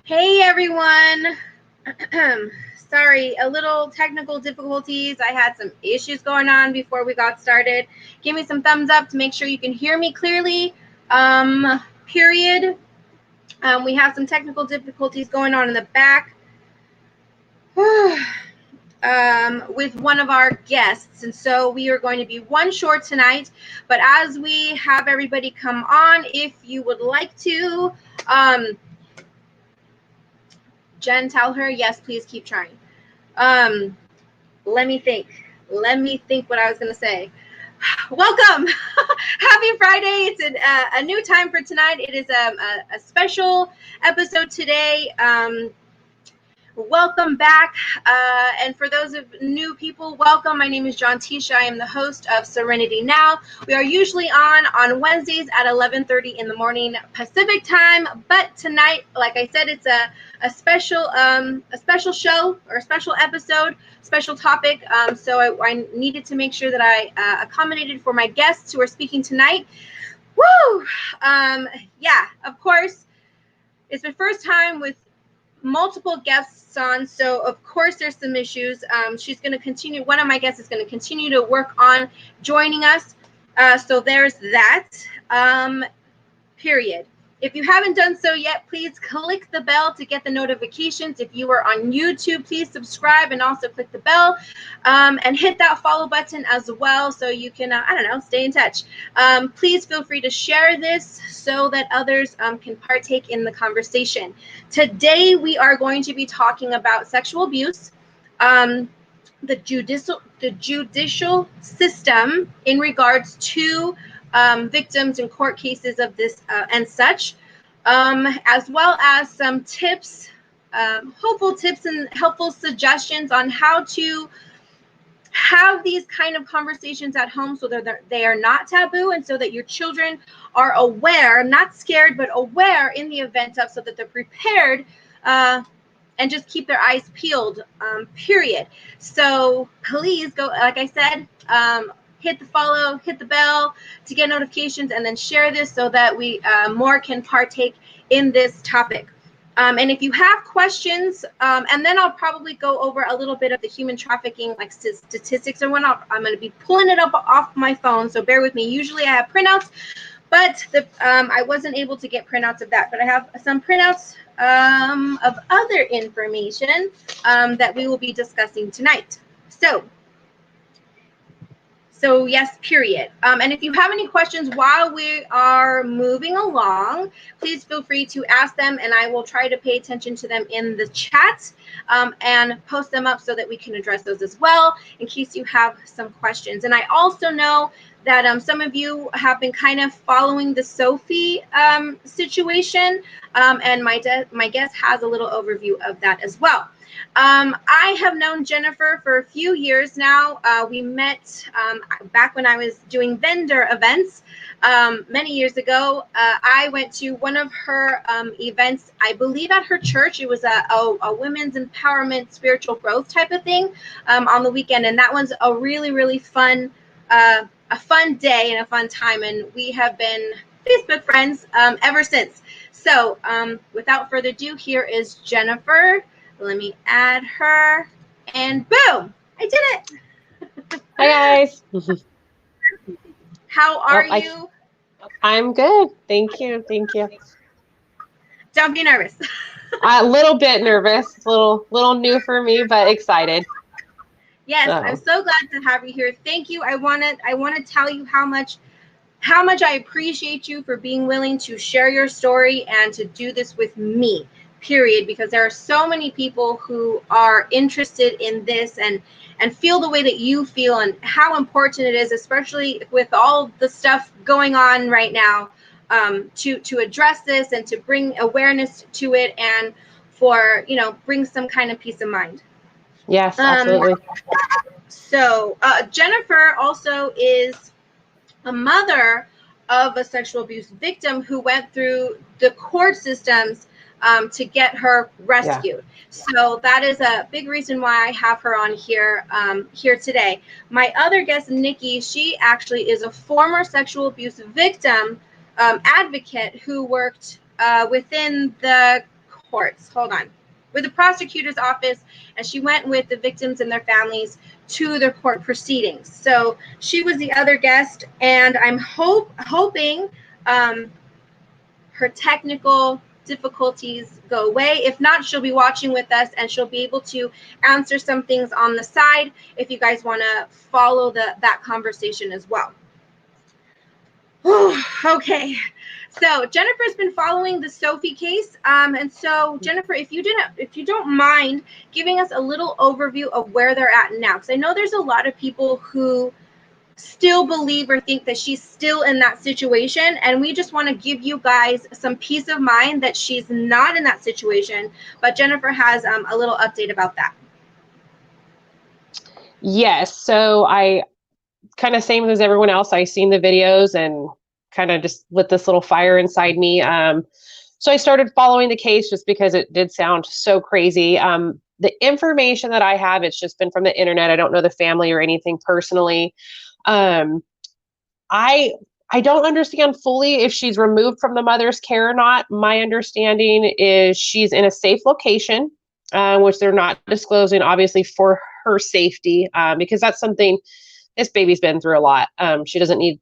Hey everyone. Sorry, a little technical difficulties. I had some issues going on before we got started. Give me some thumbs up to make sure you can hear me clearly. Period. We have some technical difficulties going on in the back with one of our guests. And so we are going to be one short tonight. But as we have everybody come on, if you would like to, Jen, tell her, yes, please keep trying. Let me think what I was going to say. Welcome. Happy Friday. It's a new time for tonight. It is a special episode today. Welcome back. And for those of new people, welcome. My name is Jonteshia. I am the host of Serenity Now. We are usually on Wednesdays at 11:30 in the morning Pacific time. But tonight, like I said, it's a special show or a special episode, special topic. So I needed to make sure that I accommodated for my guests who are speaking tonight. Woo! Yeah, of course, it's my first time with multiple guests on, so of course there's some issues. She's going to continue, one of my guests is going to continue to work on joining us, so there's that. Period. If you haven't done so yet, please click the bell to get the notifications. If you are on YouTube, please subscribe and also click the bell, and hit that follow button as well so you can, stay in touch. Please feel free to share this so that others can partake in the conversation. Today, we are going to be talking about sexual abuse, the judicial system in regards to victims in court cases of this and such, as well as some tips, hopeful tips and helpful suggestions on how to have these kind of conversations at home so that they are not taboo, and so that your children are aware, not scared, but aware in the event of, so that they're prepared, and just keep their eyes peeled, period. So please go, like I said, hit the follow, hit the bell to get notifications, and then share this so that we more can partake in this topic. And if you have questions, and then I'll probably go over a little bit of the human trafficking, like statistics and whatnot. I'm going to be pulling it up off my phone, so bear with me. Usually I have printouts, but I wasn't able to get printouts of that. But I have some printouts of other information that we will be discussing tonight. So yes, period. And if you have any questions while we are moving along, please feel free to ask them, and I will try to pay attention to them in the chat, and post them up so that we can address those as well in case you have some questions. And I also know that some of you have been kind of following the Sophie situation, and my guest has a little overview of that as well. I have known Jennifer for a few years now. We met back when I was doing vendor events many years ago. I went to one of her events, I believe at her church. It was a women's empowerment, spiritual growth type of thing on the weekend. And that was a really, really fun, a fun day and a fun time. And we have been Facebook friends ever since. So without further ado, here is Jennifer. Let me add her, and boom, I did it. Hi guys. How are you? I'm good. Thank you. Don't be nervous. A little bit nervous. It's a little new for me, but excited. Yes, so. I'm so glad to have you here. Thank you. I want to tell you how much I appreciate you for being willing to share your story and to do this with me. Period, because there are so many people who are interested in this and feel the way that you feel, and how important it is, especially with all the stuff going on right now, to address this and to bring awareness to it, and for, bring some kind of peace of mind. Yes, absolutely. So Jennifer also is a mother of a sexual abuse victim who went through the court systems to get her rescued. Yeah. So that is a big reason why I have her on here today. My other guest, Nikki, she actually is a former sexual abuse victim advocate who worked within the courts. Hold on. With the prosecutor's office, and she went with the victims and their families to the court proceedings. So she was the other guest, and I'm hoping her technical difficulties go away. If not, she'll be watching with us, and she'll be able to answer some things on the side if you guys want to follow that conversation as well. Okay. So Jennifer's been following the Sophie case, and so Jennifer, if you don't mind giving us a little overview of where they're at now, because I know there's a lot of people who still believe or think that she's still in that situation, and we just want to give you guys some peace of mind that she's not in that situation. But Jennifer has a little update about that. Yes. So I kind of same as everyone else. I seen the videos and kind of just lit this little fire inside me. So I started following the case just because it did sound so crazy. The information that I have, it's just been from the internet. I don't know the family or anything personally. I don't understand fully if she's removed from the mother's care or not. My understanding is she's in a safe location, which they're not disclosing, obviously, for her safety, because that's something this baby's been through a lot. She doesn't need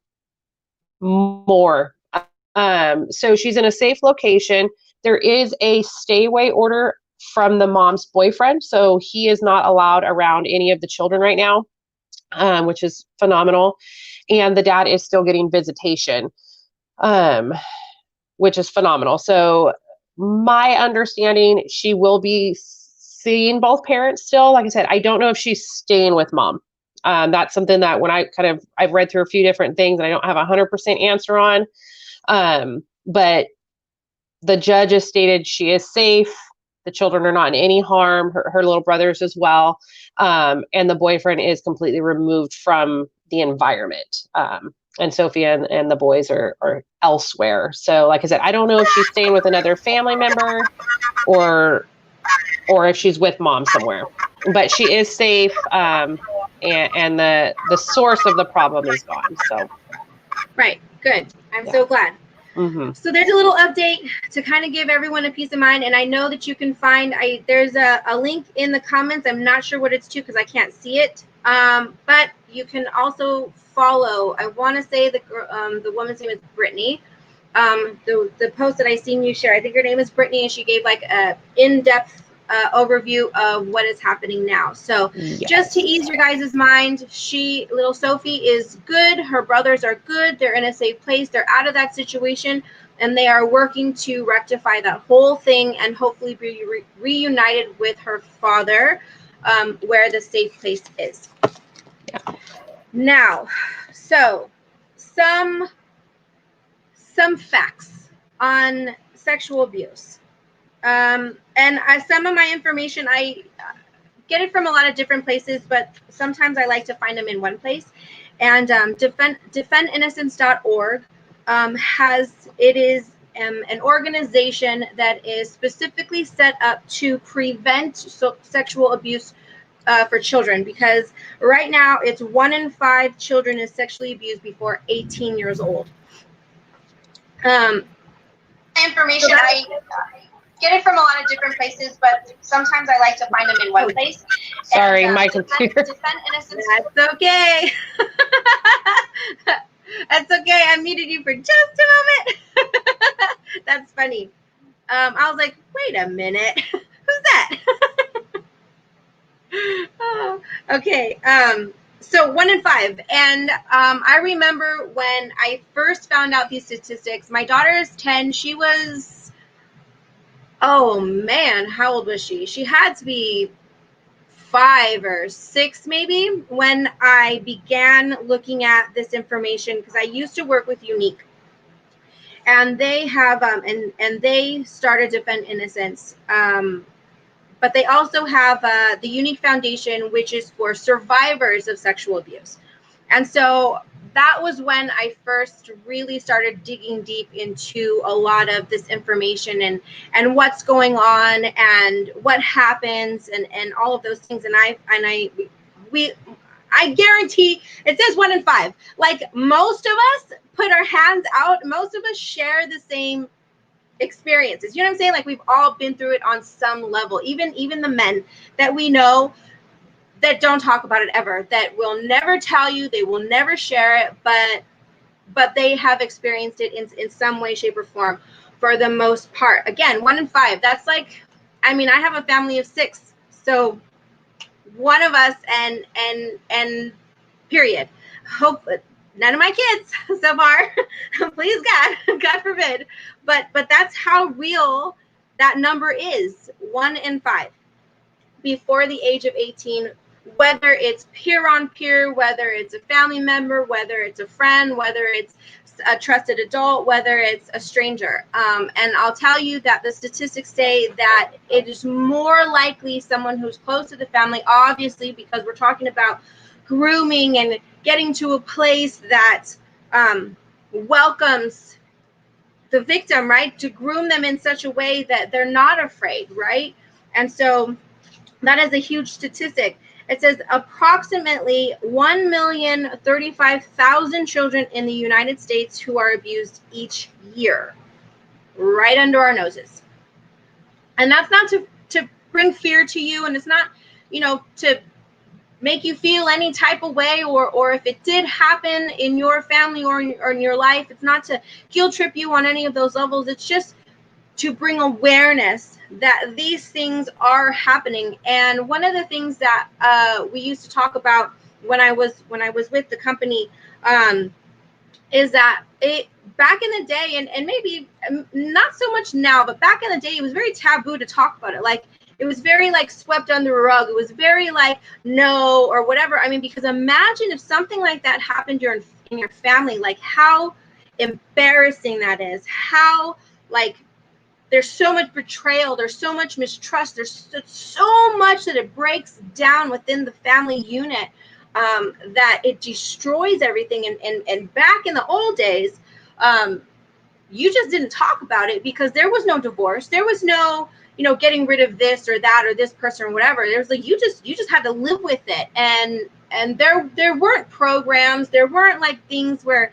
more. So she's in a safe location. There is a stay away order from the mom's boyfriend, so he is not allowed around any of the children right now, which is phenomenal. And the dad is still getting visitation, which is phenomenal. So my understanding, she will be seeing both parents still. Like I said, I don't know if she's staying with mom. That's something that when I've read through a few different things and I don't have 100% answer on. But the judge has stated she is safe. The children are not in any harm, her little brothers as well. And the boyfriend is completely removed from the environment. And Sophia and the boys are elsewhere. So like I said, I don't know if she's staying with another family member or if she's with mom somewhere, but she is safe. And the source of the problem is gone. So. Right. Good. I'm so glad. Mm-hmm. So there's a little update to kind of give everyone a peace of mind. And I know that you can find, there's a link in the comments. I'm not sure what it's to because I can't see it. But you can also follow, I want to say the woman's name is Brittany. The post that I seen you share, I think her name is Brittany, and she gave like a in-depth overview of what is happening now. So yes. Just to ease your guys' mind, little Sophie is good. Her brothers are good. They're in a safe place. They're out of that situation, and they are working to rectify that whole thing and hopefully be reunited with her father, where the safe place is. Yeah. Now, so some facts on sexual abuse. And some of my information, I get it from a lot of different places, but sometimes I like to find them in one place. And defendinnocence.org is an organization that is specifically set up to prevent sexual abuse for children, because right now it's 1 in 5 children is sexually abused before 18 years old. Information, so I get it from a lot of different places, but sometimes I like to find them in one place. Sorry, my computer. Defend innocence. That's okay. That's okay. I muted you for just a moment. That's funny. I was like, wait a minute. Who's that? Oh, okay. So 1 in 5. And I remember when I first found out these statistics, my daughter is 10. She was, oh man, how old was she? She had to be 5 or 6 maybe when I began looking at this information, because I used to work with Unique. And they have, and they started Defend Innocence. But they also have the Unique Foundation, which is for survivors of sexual abuse. And so that was when I first really started digging deep into a lot of this information and what's going on and what happens and all of those things. And I guarantee it says 1 in 5. Like, most of us put our hands out. Most of us share the same experiences. You know what I'm saying? Like, we've all been through it on some level. Even the men that we know that don't talk about it ever, that will never tell you, they will never share it, but they have experienced it in some way, shape, or form for the most part. Again, 1 in 5. That's like, I mean, I have a family of 6, so one of us, and period. Hope none of my kids so far. Please God forbid. But that's how real that number is. 1 in 5 before the age of 18, whether it's peer on peer, whether it's a family member, whether it's a friend, whether it's a trusted adult, whether it's a stranger. And I'll tell you that the statistics say that it is more likely someone who's close to the family, obviously, because we're talking about grooming and getting to a place that welcomes the victim, right? To groom them in such a way that they're not afraid, right? And so that is a huge statistic. It says approximately 1,035,000 children in the United States who are abused each year, right under our noses. And that's not to bring fear to you, and it's not, to make you feel any type of way, or if it did happen in your family or in your life, it's not to guilt trip you on any of those levels. It's just to bring awareness that these things are happening. And one of the things that we used to talk about when I was with the company is that back in the day, and maybe not so much now, but back in the day, it was very taboo to talk about it. Like, it was very like swept under the rug. It was very like no or whatever. I mean, because imagine if something like that happened in your family, like how embarrassing that is. How, like, there's so much betrayal, there's so much mistrust, there's so much that it breaks down within the family unit, that it destroys everything. And back in the old days, you just didn't talk about it because there was no divorce, there was no, getting rid of this or that or this person or whatever. There's like, you just had to live with it. And there weren't programs, there weren't like things where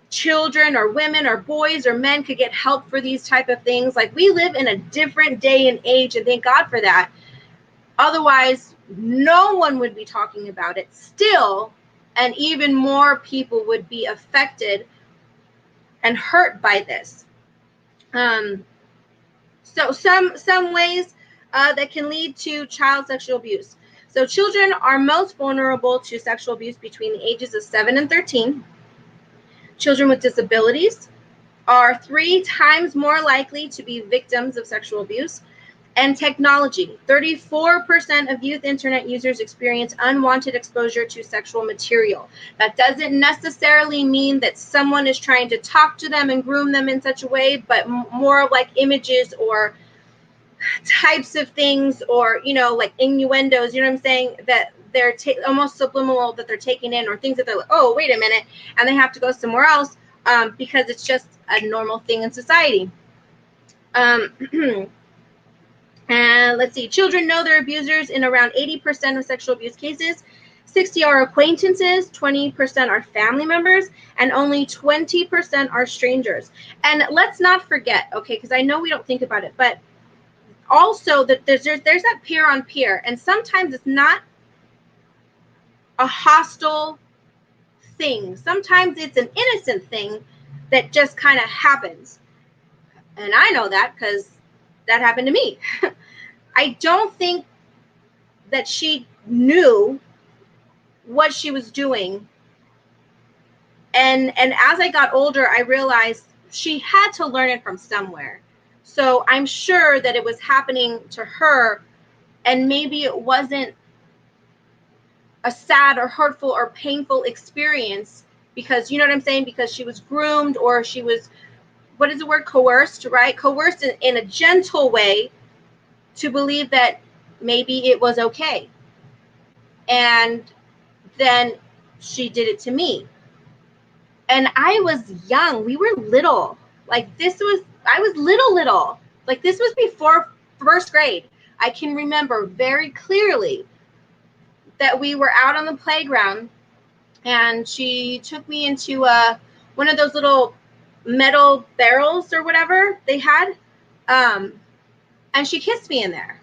children or women or boys or men could get help for these type of things. Like, we live in a different day and age, and thank God for that. Otherwise, no one would be talking about it still, and even more people would be affected and hurt by this. So some ways that can lead to child sexual abuse. So children are most vulnerable to sexual abuse between the ages of 7 and 13. Children with disabilities are 3 times more likely to be victims of sexual abuse. And technology, 34% of youth internet users experience unwanted exposure to sexual material. That doesn't necessarily mean that someone is trying to talk to them and groom them in such a way, but more like images or types of things, or, like innuendos, you know what I'm saying, that they're almost subliminal, that they're taking in, or things that they're like, oh, wait a minute, and they have to go somewhere else because it's just a normal thing in society. And let's see, children know their abusers in around 80% of sexual abuse cases. 60 are acquaintances, 20% are family members, and only 20% are strangers. And let's not forget, okay, because I know we don't think about it, but also that there's that peer on peer, and sometimes it's not a hostile thing. Sometimes it's an innocent thing that just kind of happens. And I know that because that happened to me. I don't think that she knew what she was doing. And as I got older, I realized she had to learn it from somewhere. So I'm sure that it was happening to her, and maybe it wasn't a sad or hurtful or painful experience because, you know what I'm saying, because she was groomed, or she was, what is the word, coerced, right? Coerced in a gentle way to believe that maybe it was okay. And then she did it to me. And I was young. We were little. Like, I was little. Like, this was before first grade. I can remember very clearly that we were out on the playground, and she took me into one of those little metal barrels or whatever they had. And she kissed me in there.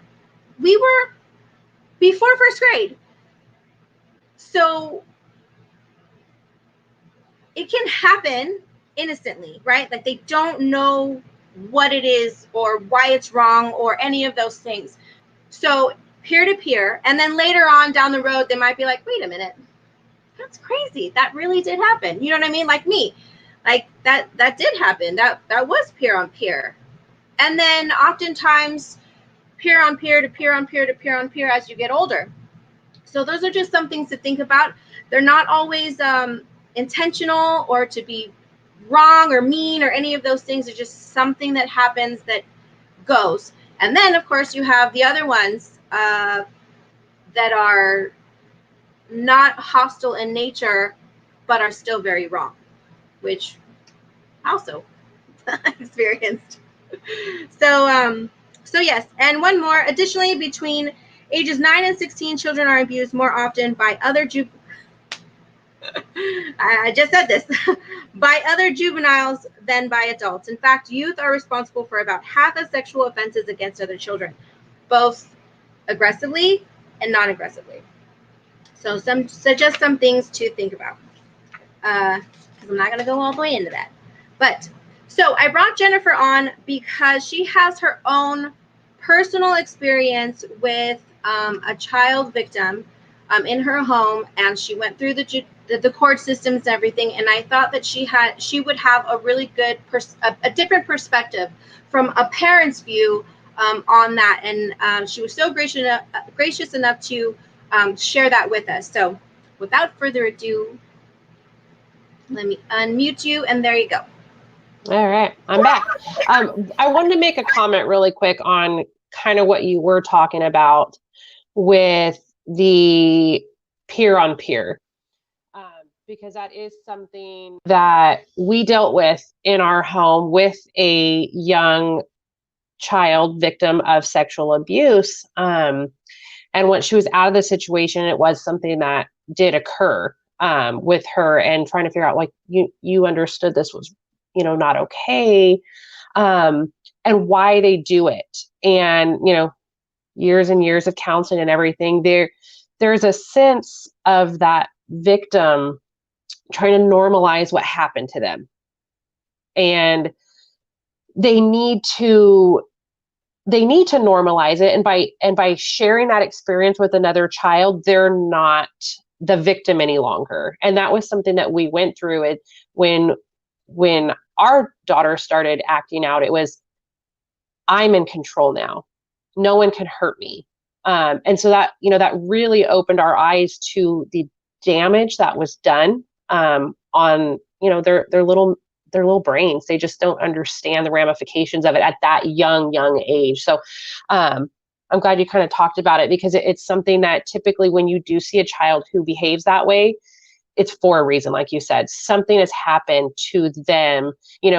We were before first grade. So it can happen innocently, right? Like they don't know what it is or why it's wrong or any of those things. So peer to peer, and then later on down the road, they might be like, wait a minute, that's crazy. That really did happen. You know what I mean? Like me, like that did happen. That was peer on peer. And then oftentimes peer on peer to peer on peer to peer on peer as you get older. So those are just some things to think about. They're not always intentional or to be wrong or mean or any of those things. It's just something that happens that goes. And then, of course, you have the other ones that are not hostile in nature, but are still very wrong, which also experienced. So yes, and one more. Additionally, between ages 9 and 16, children are abused more often by other I just said this by other juveniles than by adults. In fact, youth are responsible for about half of sexual offenses against other children, both aggressively and non-aggressively. So just some things to think about. Because I'm not going to go all the way into that. But so I brought Jennifer on because she has her own personal experience with a child victim in her home, and she went through the court systems and everything. And I thought that she would have a really good a different perspective from a parent's view on that. And she was so gracious enough to share that with us. So without further ado, let me unmute you, and there you go. All right, I'm back. I wanted to make a comment really quick on kind of what you were talking about with the peer on peer, because that is something that we dealt with in our home with a young child victim of sexual abuse. And once she was out of the situation, it was something that did occur with her, and trying to figure out, like, you understood this was, not okay, and why they do it. And, years and years of counseling and everything, there's a sense of that victim trying to normalize what happened to them. And they need to normalize it. And by sharing that experience with another child, they're not the victim any longer. And that was something that we went through it when our daughter started acting out. It was, I'm in control now. No one can hurt me. And so that, that really opened our eyes to the damage that was done on, their little brains. They just don't understand the ramifications of it at that young age. So I'm glad you kind of talked about it, because it's something that typically when you do see a child who behaves that way, it's for a reason. Like you said, something has happened to them.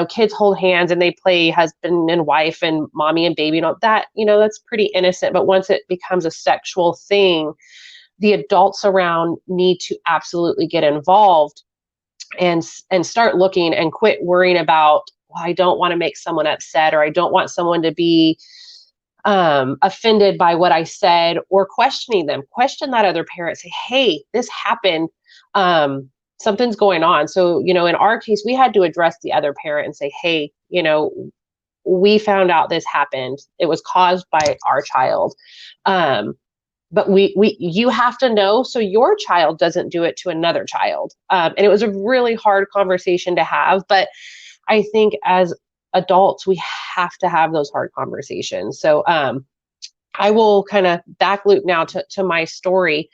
Kids hold hands and they play husband and wife and mommy and baby, that, that's pretty innocent. But once it becomes a sexual thing, the adults around need to absolutely get involved and start looking and quit worrying about, well, I don't want to make someone upset, or I don't want someone to be offended by what I said, or questioning them. Question that other parent. Say, hey, this happened. Something's going on. So, in our case, we had to address the other parent and say, hey, we found out this happened. It was caused by our child. But you have to know so your child doesn't do it to another child. And it was a really hard conversation to have. But I think as adults, we have to have those hard conversations. So I will kind of back loop now to my story.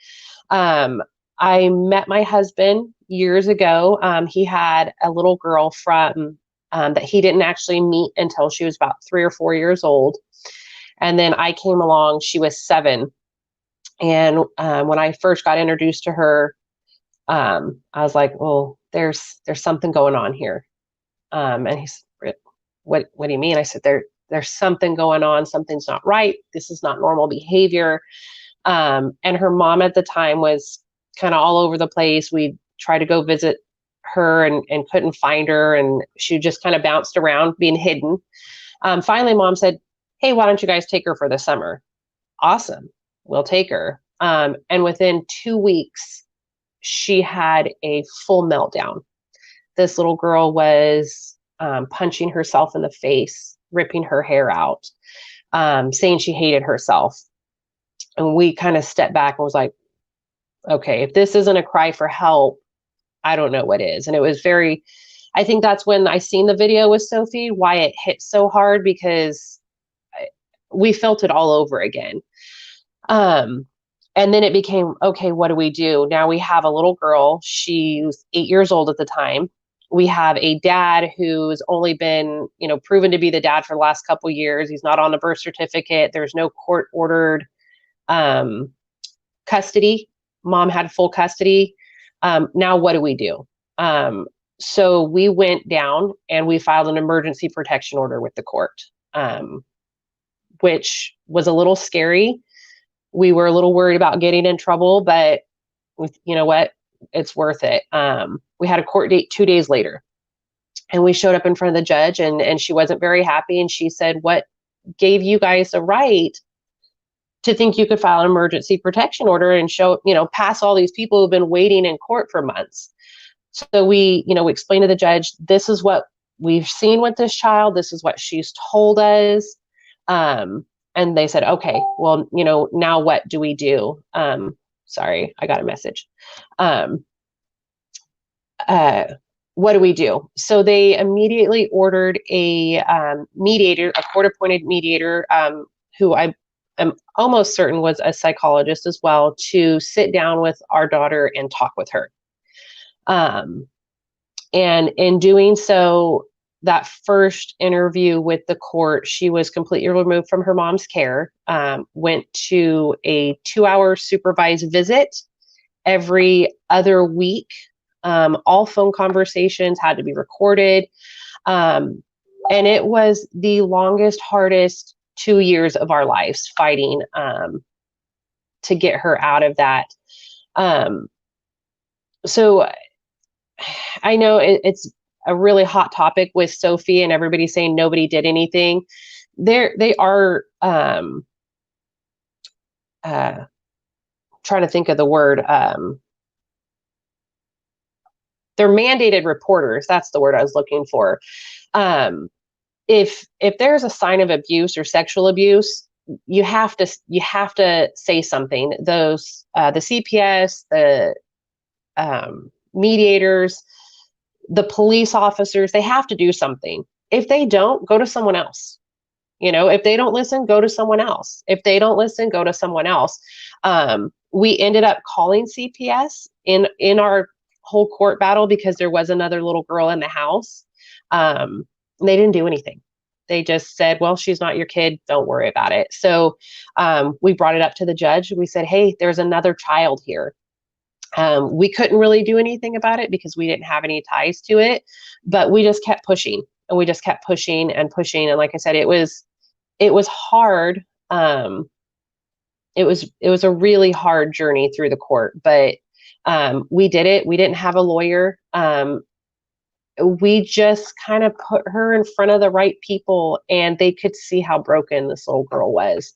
I met my husband years ago. He had a little girl from that he didn't actually meet until she was about 3 or 4 years old. And then I came along, she was 7. And when I first got introduced to her, I was like, well, there's something going on here. And he's, what do you mean? I said, there's something going on. Something's not right. This is not normal behavior. And her mom at the time was kind of all over the place. We tried to go visit her and couldn't find her. And she just kind of bounced around being hidden. Finally, mom said, hey, why don't you guys take her for the summer? Awesome. We'll take her. And within 2 weeks, she had a full meltdown. This little girl was punching herself in the face, ripping her hair out, saying she hated herself. And we kind of stepped back and was like, okay, if this isn't a cry for help, I don't know what is. And it was very, I think that's when I seen the video with Sophie, why it hit so hard, because we felt it all over again. And then it became, okay, what do we do? Now we have a little girl. She was 8 years old at the time. We have a dad who's only been, proven to be the dad for the last couple of years. He's not on a birth certificate. There's no court ordered custody. Mom had full custody. Now what do we do? So we went down and we filed an emergency protection order with the court, which was a little scary. We were a little worried about getting in trouble, but you know what? It's worth it. We had a court date 2 days later, and we showed up in front of the judge, and she wasn't very happy. And she said, what gave you guys the right to think you could file an emergency protection order and show, pass all these people who've been waiting in court for months? So we explained to the judge, this is what we've seen with this child. This is what she's told us. And they said, okay, well, now what do we do? Sorry, I got a message. What do we do? So they immediately ordered a mediator, a court-appointed mediator, who I am almost certain was a psychologist as well, to sit down with our daughter and talk with her. And in doing so, that first interview with the court, she was completely removed from her mom's care, went to a 2-hour supervised visit every other week. All phone conversations had to be recorded. And it was the longest, hardest 2 years of our lives fighting to get her out of that. So I know it's a really hot topic with Sophie and everybody saying nobody did anything. They are trying to think of the word. They're mandated reporters. That's the word I was looking for. If there's a sign of abuse or sexual abuse, you have to say something. Those the CPS, the mediators, the police officers, they have to do something. If they don't, go to someone else. If they don't listen, go to someone else. If they don't listen, go to someone else. We ended up calling CPS in our whole court battle because there was another little girl in the house. They didn't do anything. They just said, well, she's not your kid. Don't worry about it. So we brought it up to the judge. We said, hey, there's another child here. We couldn't really do anything about it because we didn't have any ties to it, but we just kept pushing and we just kept pushing and pushing. And like I said, it was hard. It was a really hard journey through the court, but we did it. We didn't have a lawyer. We just kind of put her in front of the right people, and they could see how broken this little girl was.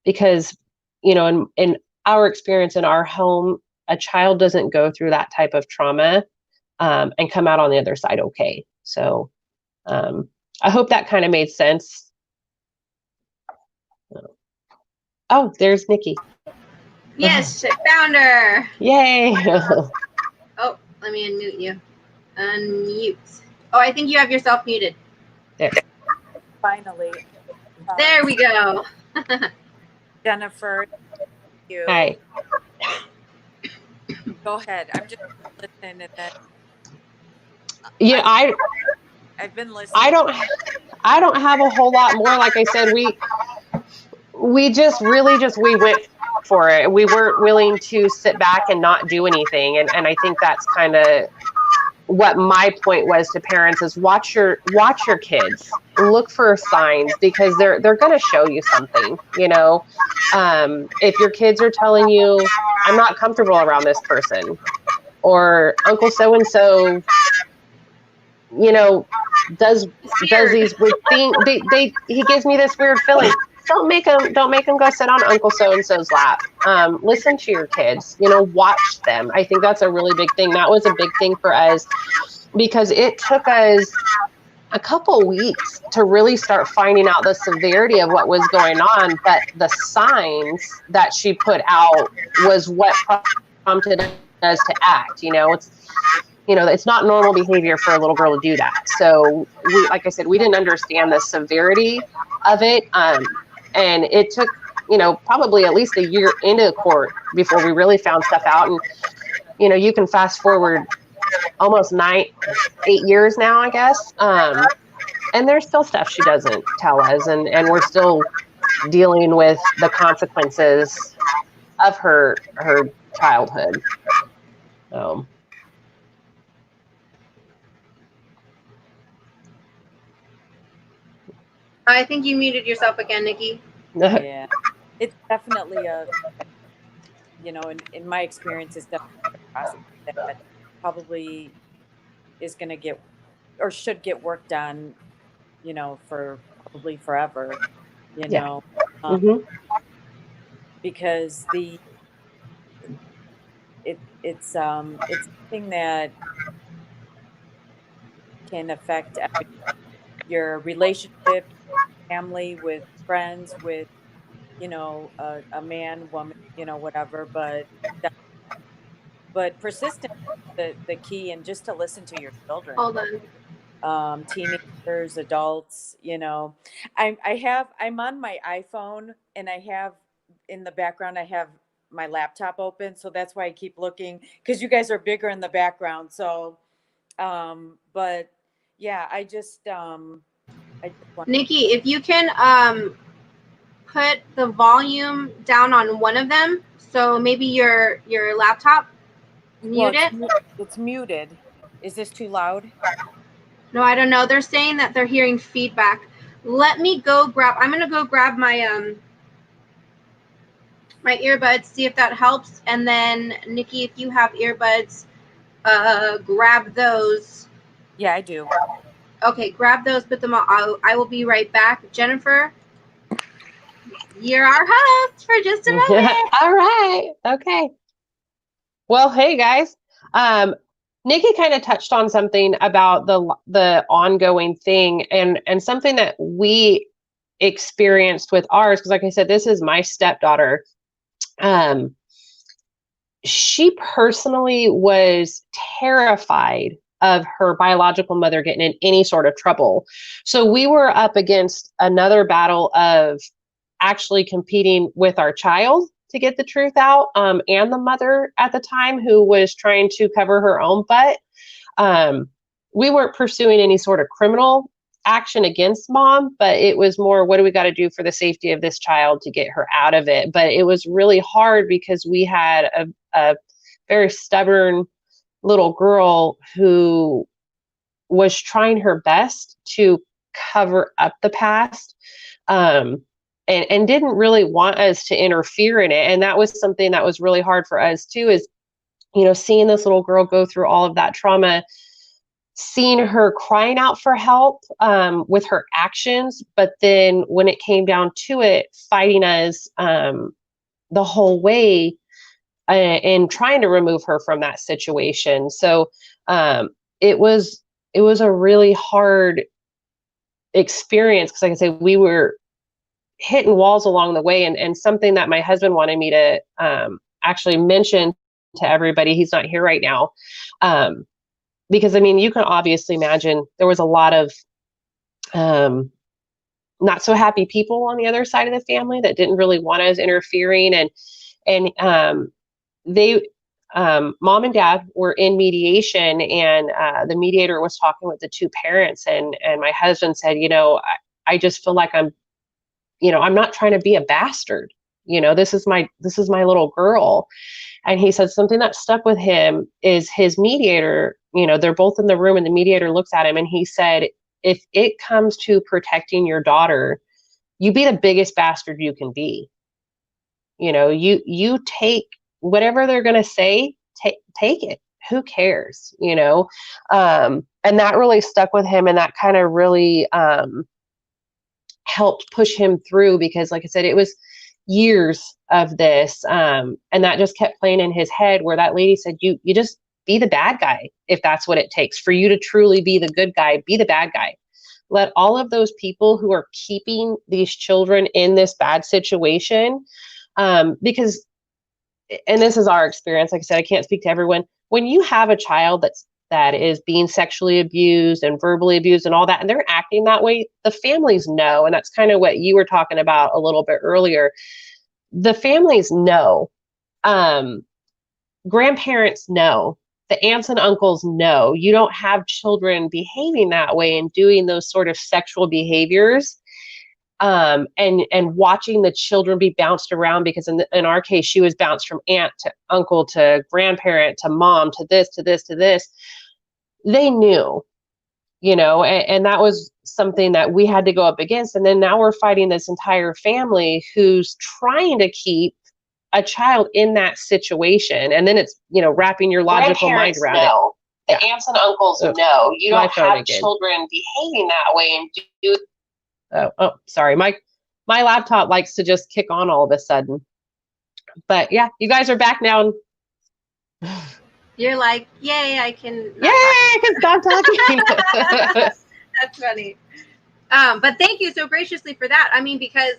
Because, in our experience in our home, a child doesn't go through that type of trauma and come out on the other side okay. So I hope that kind of made sense. Oh, there's Nikki. Yes, found her. Yay. Oh, let me unmute you. Unmute. Oh, I think you have yourself muted. There. Finally. There we go. Jennifer, you. Hi. Go ahead. I'm just listening, and then Yeah, I've been listening. I don't have a whole lot more. Like I said, we went for it. We weren't willing to sit back and not do anything. And I think that's kind of what my point was to parents is watch your kids, look for signs, because they're going to show you something, if your kids are telling you, I'm not comfortable around this person, or Uncle so-and-so, does these weird things. He gives me this weird feeling. Don't make him go sit on Uncle so-and-so's lap. Listen to your kids, watch them. I think that's a really big thing. That was a big thing for us because it took us a couple weeks to really start finding out the severity of what was going on. But the signs that she put out was what prompted us to act. It's not normal behavior for a little girl to do that. So like I said, we didn't understand the severity of it. And it took, probably at least a year into court before we really found stuff out. And, you can fast forward almost 8 years now, I guess. And there's still stuff she doesn't tell us. And we're still dealing with the consequences of her childhood. I think you muted yourself again, Nikki. Yeah, it's definitely in my experience, it's definitely a process that probably is going to get or should get worked on, for probably forever, because it's something that can affect your relationship, family, with friends, with a man, woman, whatever, but persistence is the key, and just to listen to your children. Hold on. Teenagers, adults, I'm on my iPhone, and I have in the background, I have my laptop open. So that's why I keep looking, because you guys are bigger in the background. So, but yeah, I just want Nikki, if you can, put the volume down on one of them. So maybe your laptop, mute it. It's muted. Is this too loud? No, I don't know. They're saying that they're hearing feedback. Let me go grab. I'm gonna go grab my my earbuds, see if that helps. And then Nikki, if you have earbuds, grab those. Yeah, I do. Okay, grab those, put them on. I will be right back. Jennifer, you're our host for just a moment. All right. Okay. Well, hey guys. Nikki kind of touched on something about the ongoing thing and something that we experienced with ours, because like I said, this is my stepdaughter. She personally was terrified of her biological mother getting in any sort of trouble. So we were up against another battle of actually competing with our child to get the truth out, and the mother at the time, who was trying to cover her own butt. We weren't pursuing any sort of criminal action against mom, but it was more, what do we got to do for the safety of this child to get her out of it? But it was really hard because we had a very stubborn little girl who was trying her best to cover up the past. And didn't really want us to interfere in it. And that was something that was really hard for us too, is, seeing this little girl go through all of that trauma, seeing her crying out for help with her actions, but then when it came down to it, fighting us the whole way and trying to remove her from that situation. So it was a really hard experience, because like I said, we were hitting walls along the way, and something that my husband wanted me to actually mention to everybody. He's not here right now, because you can obviously imagine there was a lot of not so happy people on the other side of the family that didn't really want us interfering, and they mom and dad were in mediation, and the mediator was talking with the two parents, and my husband said, I just feel like I'm not trying to be a bastard. This is my little girl. And he said something that stuck with him is his mediator, they're both in the room, and the mediator looks at him and he said, if it comes to protecting your daughter, you be the biggest bastard you can be. You take whatever they're going to say, take it. Who cares? And that really stuck with him, and that kind of really helped push him through, because like I said, it was years of this, and that just kept playing in his head, where that lady said, you just be the bad guy. If that's what it takes for you to truly be the good guy, be the bad guy. Let all of those people who are keeping these children in this bad situation, because, and this is our experience, like I said, I can't speak to everyone. When you have a child that is being sexually abused and verbally abused and all that, and they're acting that way, the families know. And that's kind of what you were talking about a little bit earlier. The families know. Grandparents know. The aunts and uncles know. You don't have children behaving that way and doing those sort of sexual behaviors. And watching the children be bounced around, because in our case, she was bounced from aunt to uncle to grandparent to mom to this, to this, to this. They knew, and that was something that we had to go up against. And then now we're fighting this entire family who's trying to keep a child in that situation. And then it's, wrapping your logical mind around it. The aunts and uncles know. You don't have children behaving that way and do. Oh, sorry. My laptop likes to just kick on all of a sudden. But yeah, you guys are back now. You're like, yay, I can. Yay, I can stop talking. That's funny. But thank you so graciously for that. I mean, because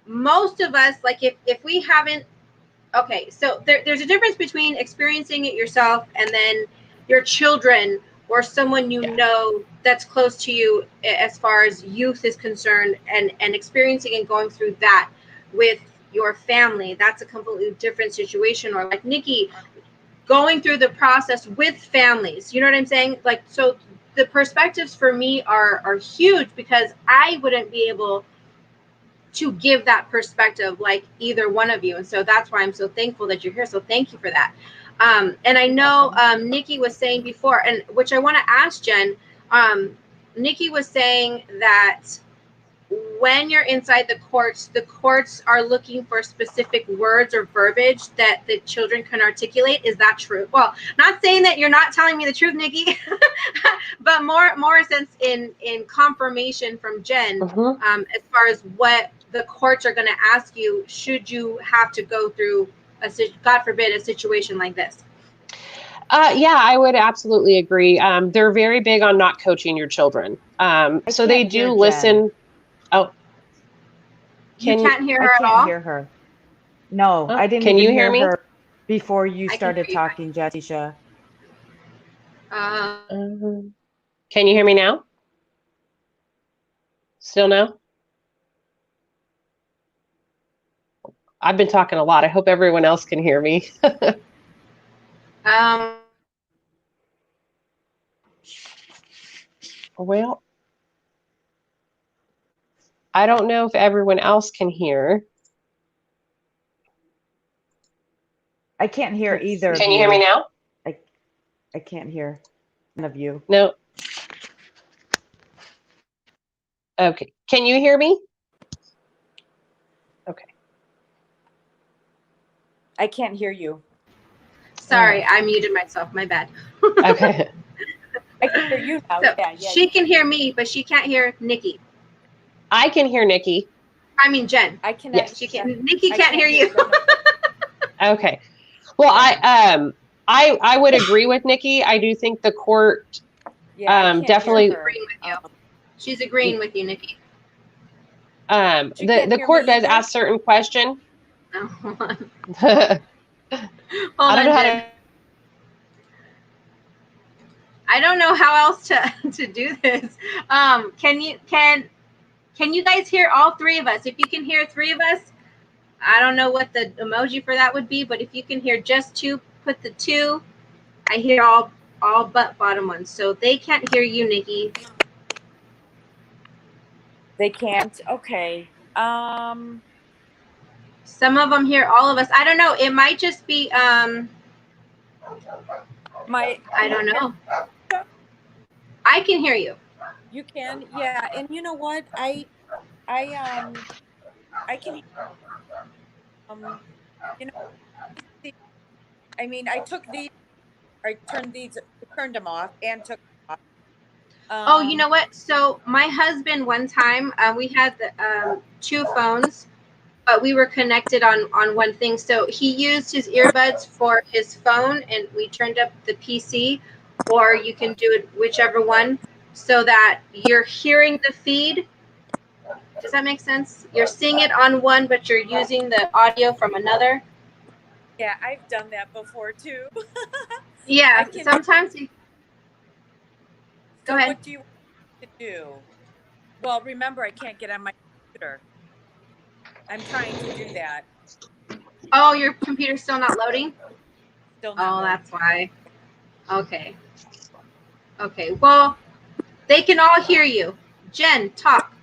most of us, like if we haven't, okay, so there's a difference between experiencing it yourself and then your children or someone know that's close to you as far as youth is concerned, and experiencing and going through that with your family. That's a completely different situation. Or like Nikki, going through the process with families. You know what I'm saying? Like, so the perspectives for me are huge, because I wouldn't be able to give that perspective like either one of you. And so that's why I'm so thankful that you're here. So thank you for that. And I know Nikki was saying before, and which I want to ask Jen, Nikki was saying that when you're inside the courts are looking for specific words or verbiage that the children can articulate. Is that true? Well, not saying that you're not telling me the truth, Nikki, but more sense in confirmation from Jen, as far as what the courts are going to ask you should you have to go through God forbid, a situation like this. Yeah, I would absolutely agree. They're very big on not coaching your children. So they do listen. Oh, you can't hear her at all? I can't hear her. No, I didn't can even you hear me? her before you started talking, Jonteshia. Can you hear me now? Still no? I've been talking a lot. I hope everyone else can hear me. Well, I don't know if everyone else can hear. I can't hear either. Can you hear me now? I can't hear none of you. No. Okay. Can you hear me? Okay. I can't hear you. Sorry, I muted myself. My bad. Okay. I can hear you now. So yeah. She can hear me, but she can't hear Nikki. I can hear Nikki. I mean Jen. I cannot. Yes. She can. Nikki can't hear you. Okay. Well, I would agree with Nikki. I do think the court definitely agreeing with you. She's agreeing with you, Nikki. The court does ask certain questions. No, hold on. I don't know how to. I don't know how else to do this. Can you guys hear all three of us? If you can hear three of us, I don't know what the emoji for that would be, but if you can hear just two, put the two. I hear all but bottom ones. So they can't hear you, Nikki. They can't. Okay. Some of them hear all of us. I don't know. It might just be I don't know. I can hear you. You can, yeah. And you know what? I can. You know, I mean, I took these I turned them off and took them off. Oh, you know what? So my husband, one time, we had the, 2 phones, but we were connected on one thing. So he used his earbuds for his phone, and we turned up the PC, or you can do it whichever one, so that you're hearing the feed. Does that make sense? You're seeing it on one, but you're using the audio from another. Yeah, I've done that before too. Yeah, sometimes. Go So ahead. what do you want to do? Well, remember, I can't get on my computer. I'm trying to do that. Oh, your computer's still not loading? Still not. Oh, that's why. Okay. Okay. Well, they can all hear you. Jen, talk.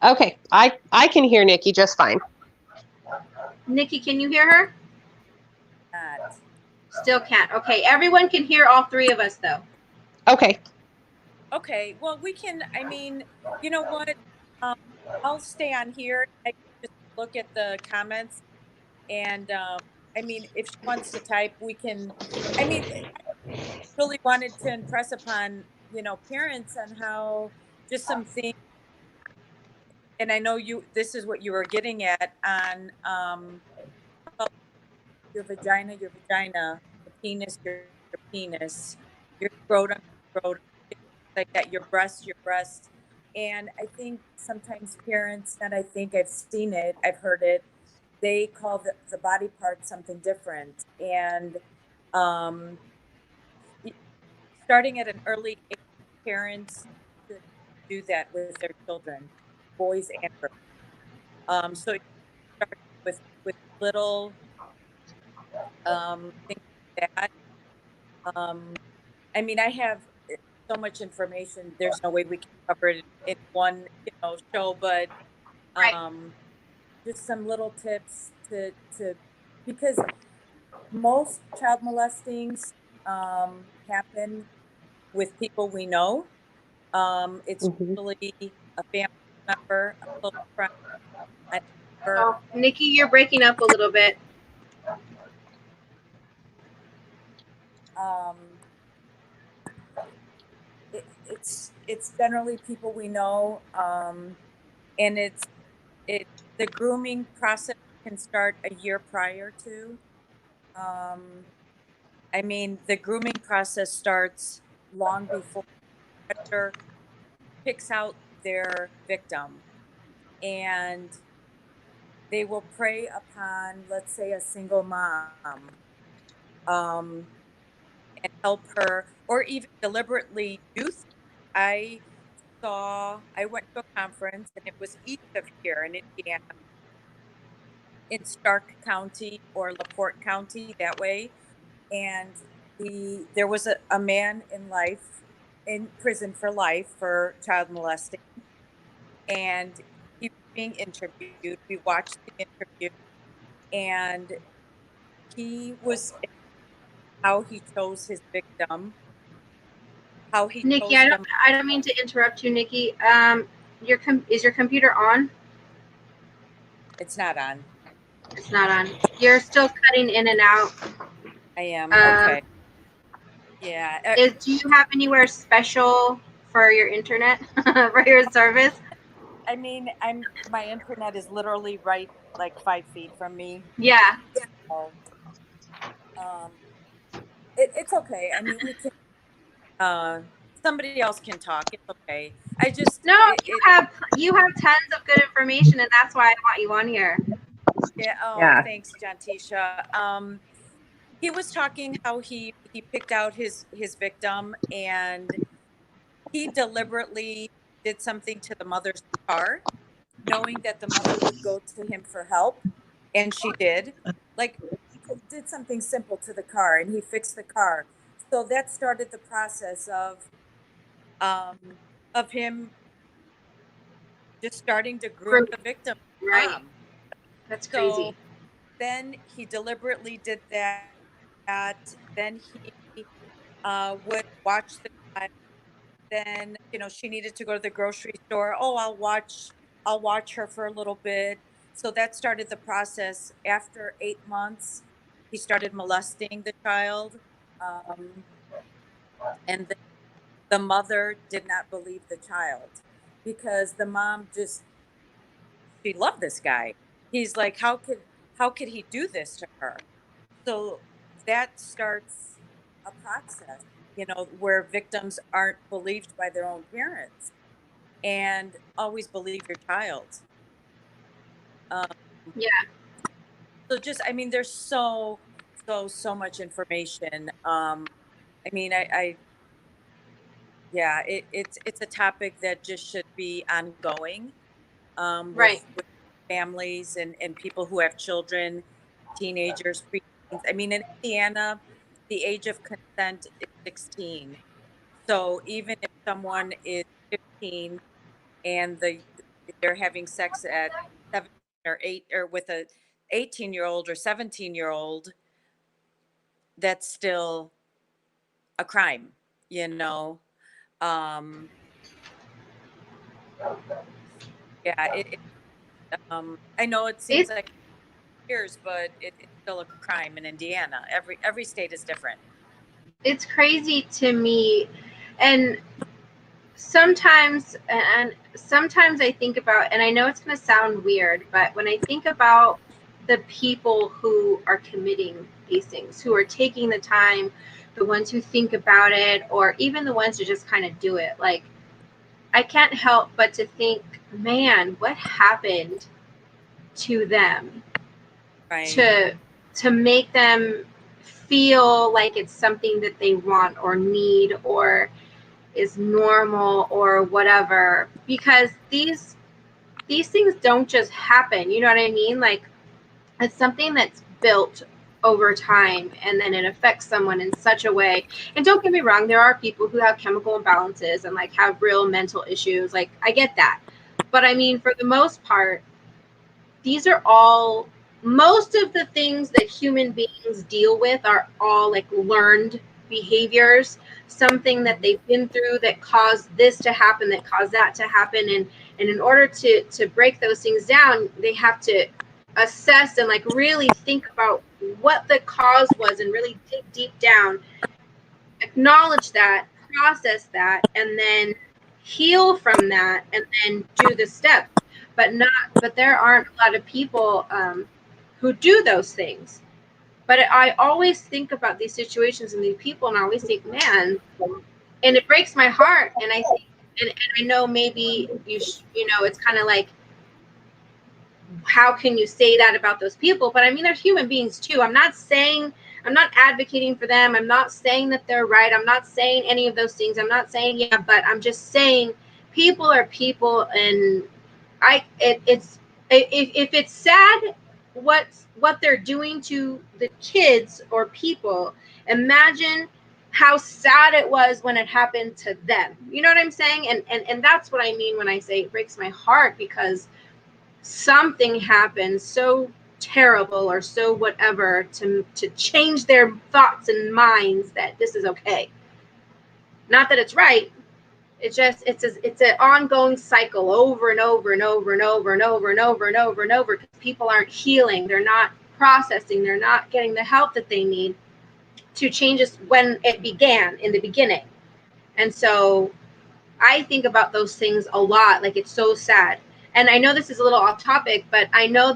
Okay, I can hear Nikki just fine. Nikki, can you hear her? Not. Still can't. Okay. Everyone can hear all 3 of us, though. Okay. Okay. Well, we can. I mean, you know what? I'll stay on here. I can just look at the comments, and I mean, if she wants to type, we can. I mean, I really wanted to impress upon parents on how just some things. And I know this is what you were getting at on well, your vagina, your penis, your penis, your scrotum, like that, your breast. And I think sometimes parents, and I think I've seen it, I've heard it, they call the body part something different. And um, starting at an early age, parents should do that with their children, boys and girls. So you start with little things like that. Um, I mean, I have so much information. There's no way we can cover it in one, show, but Right. just some little tips to because most child molestings happen with people we know. It's Mhm. usually a family member, a close friend, a neighbor. Oh, Nikki, you're breaking up a little bit. Um, it's generally people we know, and it the grooming process can start a year prior to. Um, I mean, the grooming process starts long before the predator picks out their victim, and they will prey upon, let's say, a single mom, um, and help her, or even deliberately do things. I I went to a conference, and it was east of here in Indiana, in Stark County or LaPorte County, that way. And there was a man in prison for life for child molesting, and he was being interviewed. We watched the interview, and he was how he chose his victim, how he Nikki, chose them. I don't mean to interrupt you, Nikki. Is your computer on? It's not on. It's not on. You're still cutting in and out. I am Um, okay. Yeah. do you have anywhere special for your internet for your service? I mean, my internet is literally right like 5 feet from me. Yeah. So, um, it's okay. I mean, we can. Uh, somebody else can talk. It's okay. I just No, you have tons of good information, and that's why I want you on here. yeah. Oh, Yeah. thanks, Jonteshia. He was talking how he picked out his victim, and he deliberately did something to the mother's car, knowing that the mother would go to him for help, and she did. Like, he did something simple to the car, and he fixed the car. So that started the process um of him just starting to groom Group, the victim right? mom. That's So crazy. then he deliberately did that. Then he would watch the child. Then she needed to go to the grocery store. Oh, I'll watch her for a little bit. So that started the process. After 8 months, he started molesting the child. Um, and the mother did not believe the child because the mom just, she loved this guy. He's like, how could he do this to her? So that starts a process, you know, where victims aren't believed by their own parents, and always believe your child. Um, Yeah. so just, I mean, there's so much information. I mean, yeah, it's a topic that just should be ongoing, Right. with families and people who have children, teenagers, preteens. I mean, in Indiana, the age of consent is 16. So even if someone is 15 and they're having sex at 7 or 8, or with a 18-year-old or 17-year-old, that's still a crime, you know. Um, yeah, I know it seems It's like years, but it's still a crime in Indiana. Every state is different. it's crazy to me, and sometimes I think about, and I know it's going to sound weird, but when I think about the people who are committing these things, who are taking the time, the ones who think about it, or even the ones who just kind of do it, like, I can't help but to think, man, what happened to them Right. to make them feel like it's something that they want or need or is normal or whatever, because these things don't just happen, you know what I mean? Like, it's something that's built over time, and then it affects someone in such a way. And don't get me wrong, there are people who have chemical imbalances and like have real mental issues, like I get that, but I mean, for the most part, these are all, most of the things that human beings deal with are all like learned behaviors, something that they've been through that caused this to happen, that caused that to happen. And in order to break those things down, they have to assess and like really think about what the cause was and really dig deep down, acknowledge that, process that, and then heal from that, and then do the steps. But there aren't a lot of people who do those things. But I always think about these situations and these people, and I always think, man, and it breaks my heart. And I think, and I know maybe you know, it's kind of like, how can you say that about those people? But I mean, they're human beings too. I'm not advocating for them. I'm not saying that they're right. I'm not saying any of those things. I'm not saying, yeah, but I'm just saying people are people. And if it's sad what they're doing to the kids or people, imagine how sad it was when it happened to them. You know what I'm saying? And that's what I mean when I say it breaks my heart, because something happened so terrible or so whatever to change their thoughts and minds that this is okay. Not that it's right. It's an ongoing cycle over and over and over and over and over and over and over and over, because people aren't healing, they're not processing, they're not getting the help that they need to change this when it began in the beginning. And so I think about those things a lot. Like, it's so sad. And I know this is a little off topic, but I know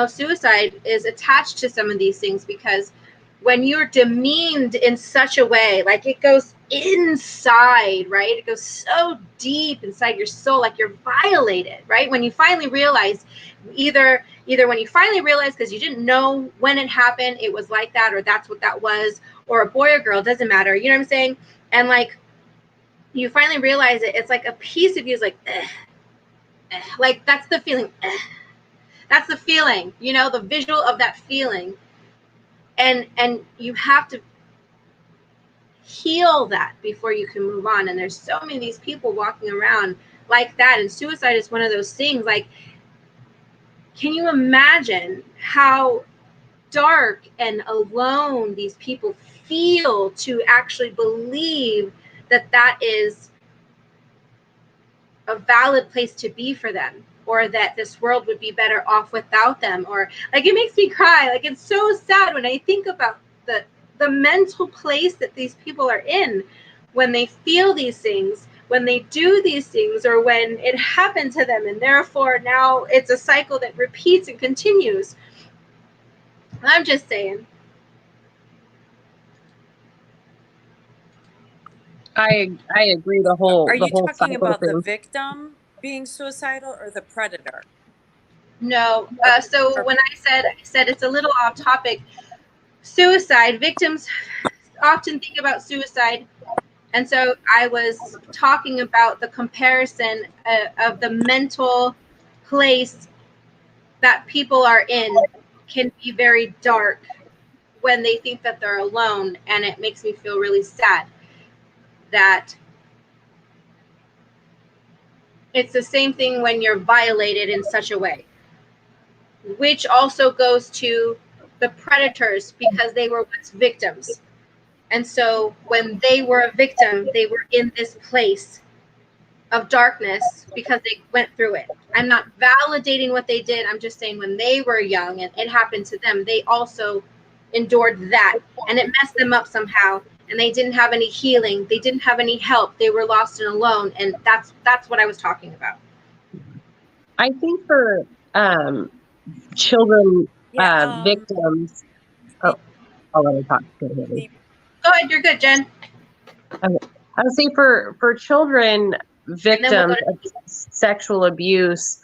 suicide is attached to some of these things, because when you're demeaned in such a way, like it goes inside, right? It goes so deep inside your soul, like you're violated, right? When you finally realize, either when you finally realize, because you didn't know when it happened, it was like that, or that's what that was, or a boy or girl, doesn't matter. You know what I'm saying? And like, you finally realize it, it's like a piece of you is like, like that's the feeling. That's the feeling, you know, the visual of that feeling. And you have to heal that before you can move on. And there's so many of these people walking around like that. And suicide is one of those things. Like, can you imagine how dark and alone these people feel to actually believe that that is a valid place to be for them, or that this world would be better off without them? Or like, it makes me cry. Like, it's so sad when I think about the mental place that these people are in when they feel these things, when they do these things, or when it happened to them, and therefore now it's a cycle that repeats and continues. I'm just saying. I agree. The Are you whole talking cycle about the thing. victim being suicidal or the predator? No. So when I said it's a little off topic. Suicide victims often think about suicide, and so I was talking about the comparison of the mental place that people are in can be very dark when they think that they're alone, and it makes me feel really sad that it's the same thing when you're violated in such a way, which also goes to the predators because they were once victims. And so when they were a victim, they were in this place of darkness because they went through it. I'm not validating what they did. I'm just saying when they were young and it happened to them, they also endured that, and it messed them up somehow. And they didn't have any healing. They didn't have any help. They were lost and alone. And that's what I was talking about. I think for children, Yeah, victims. Oh, I'll let her talk. Go ahead. Go ahead. You're good, Jen. Okay. I would say for children victims of sexual abuse,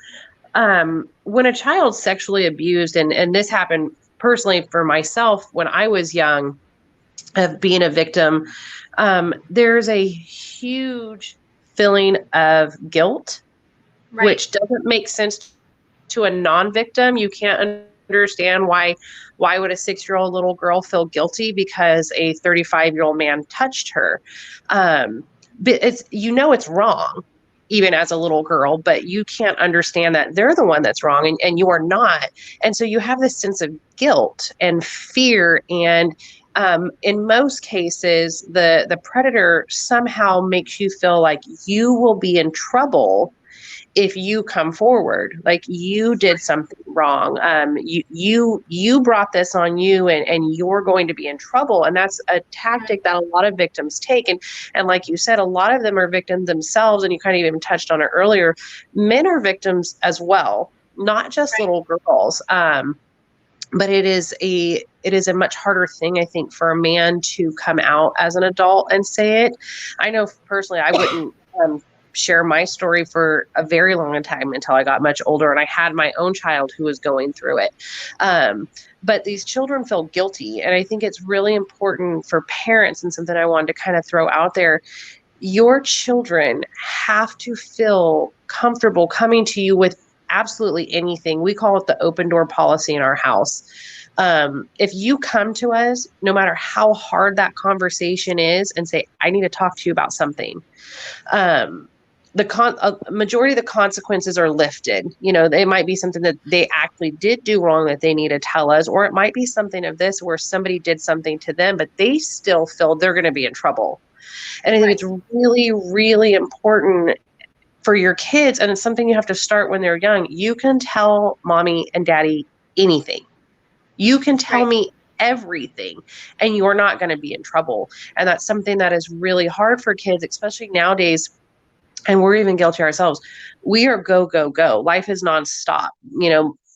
when a child's sexually abused, and this happened personally for myself when I was young, of being a victim, there's a huge feeling of guilt, Right. which doesn't make sense to a non-victim. You can't understand why would a 6-year-old little girl feel guilty because a 35-year-old man touched her. But it's, it's wrong even as a little girl, but you can't understand that they're the one that's wrong, and you are not. And so you have this sense of guilt and fear, and in most cases the predator somehow makes you feel like you will be in trouble if you come forward, like you did something wrong. You brought this on you, and you're going to be in trouble. And that's a tactic that a lot of victims take. And like you said, a lot of them are victims themselves. And you kind of even touched on it earlier. Men are victims as well, not just little girls. But it is a much harder thing, I think, for a man to come out as an adult and say it. I know personally, I wouldn't share my story for a very long time until I got much older, and I had my own child who was going through it. But these children feel guilty, and I think it's really important for parents, and something I wanted to kind of throw out there. Your children have to feel comfortable coming to you with absolutely anything. We call it the open door policy in our house. If you come to us, no matter how hard that conversation is, and say, I need to talk to you about something, the majority of the consequences are lifted. It might be something that they actually did do wrong that they need to tell us, or it might be something of this where somebody did something to them, but they still feel they're going to be in trouble. And I think it's really, really important for your kids, and it's something you have to start when they're young. You can tell mommy and daddy anything. You can tell me everything, and you're not going to be in trouble. And that's something that is really hard for kids, especially nowadays. And we're even guilty ourselves. We are go, go, go. Life is nonstop.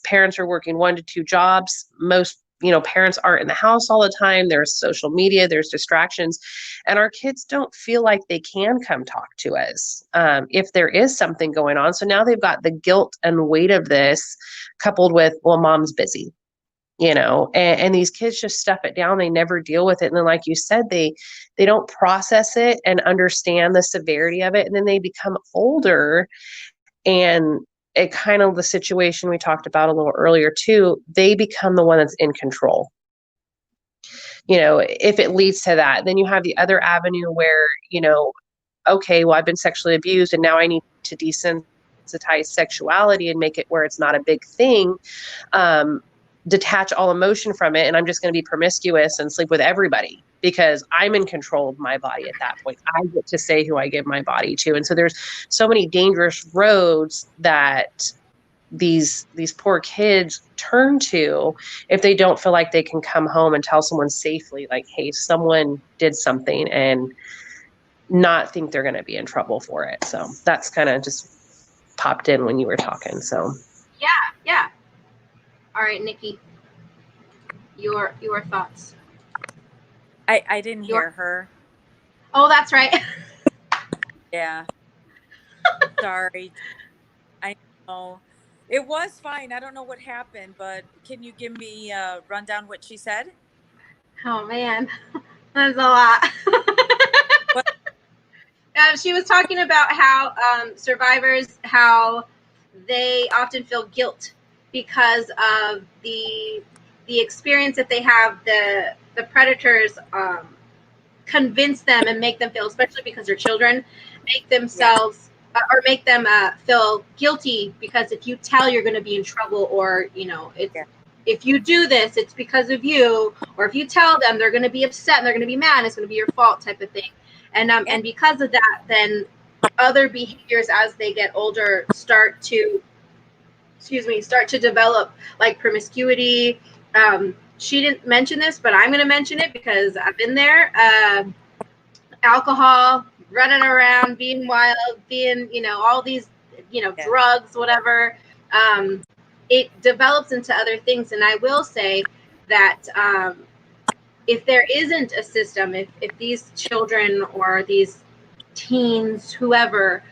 Parents are working 1 to 2 jobs. Most, parents aren't in the house all the time. There's social media, there's distractions. And our kids don't feel like they can come talk to us if there is something going on. So now they've got the guilt and weight of this coupled with, well, mom's busy. And these kids just stuff it down. They never deal with it. And then, like you said, they don't process it and understand the severity of it. And then they become older, and it kind of the situation we talked about a little earlier too, they become the one that's in control. If it leads to that, then you have the other avenue where, okay, well, I've been sexually abused, and now I need to desensitize sexuality and make it where it's not a big thing. Detach all emotion from it, and I'm just going to be promiscuous and sleep with everybody because I'm in control of my body at that point. I get to say who I give my body to. And so there's so many dangerous roads that these poor kids turn to if they don't feel like they can come home and tell someone safely, like, hey, someone did something, and not think they're going to be in trouble for it. So that's kind of just popped in when you were talking. So Yeah. All right, Nikki, your thoughts. I didn't hear her. Oh, that's right. Yeah. Sorry. I know. It was fine. I don't know what happened, but can you give me a rundown what she said? Oh man, that's a lot. What? She was talking about how survivors, how they often feel guilt because of the experience that they have. The predators convince them and make them feel, especially because they're children, make themselves or make them feel guilty, because if you tell, you're going to be in trouble, or it's if you do this, it's because of you, or if you tell them, they're going to be upset and they're going to be mad, and it's going to be your fault, type of thing. And because of that, then other behaviors as they get older start to develop, like promiscuity. She didn't mention this, but I'm going to mention it because I've been there. Alcohol, running around, being wild, being, all these, drugs, whatever. It develops into other things. And I will say that if there isn't a system, if these children or these teens, whoever,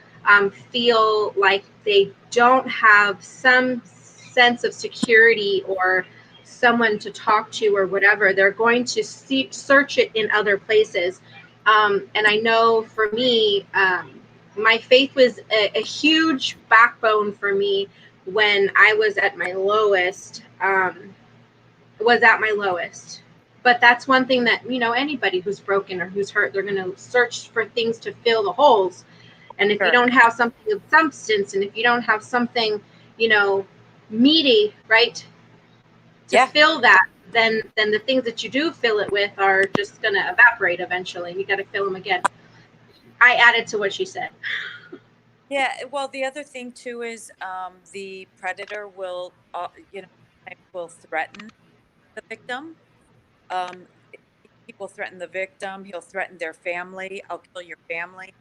feel like they don't have some sense of security or someone to talk to or whatever, they're going to search it in other places. And I know for me, my faith was a huge backbone for me when I was at my lowest. But that's one thing that, anybody who's broken or who's hurt, they're going to search for things to fill the holes. And if you don't have something of substance, and if you don't have something, meaty, right, to fill that, then the things that you do fill it with are just going to evaporate eventually. You got to fill them again. I added to what she said. Yeah. Well, the other thing too is the predator will, will threaten the victim. He will threaten the victim. He'll threaten their family. I'll kill your family.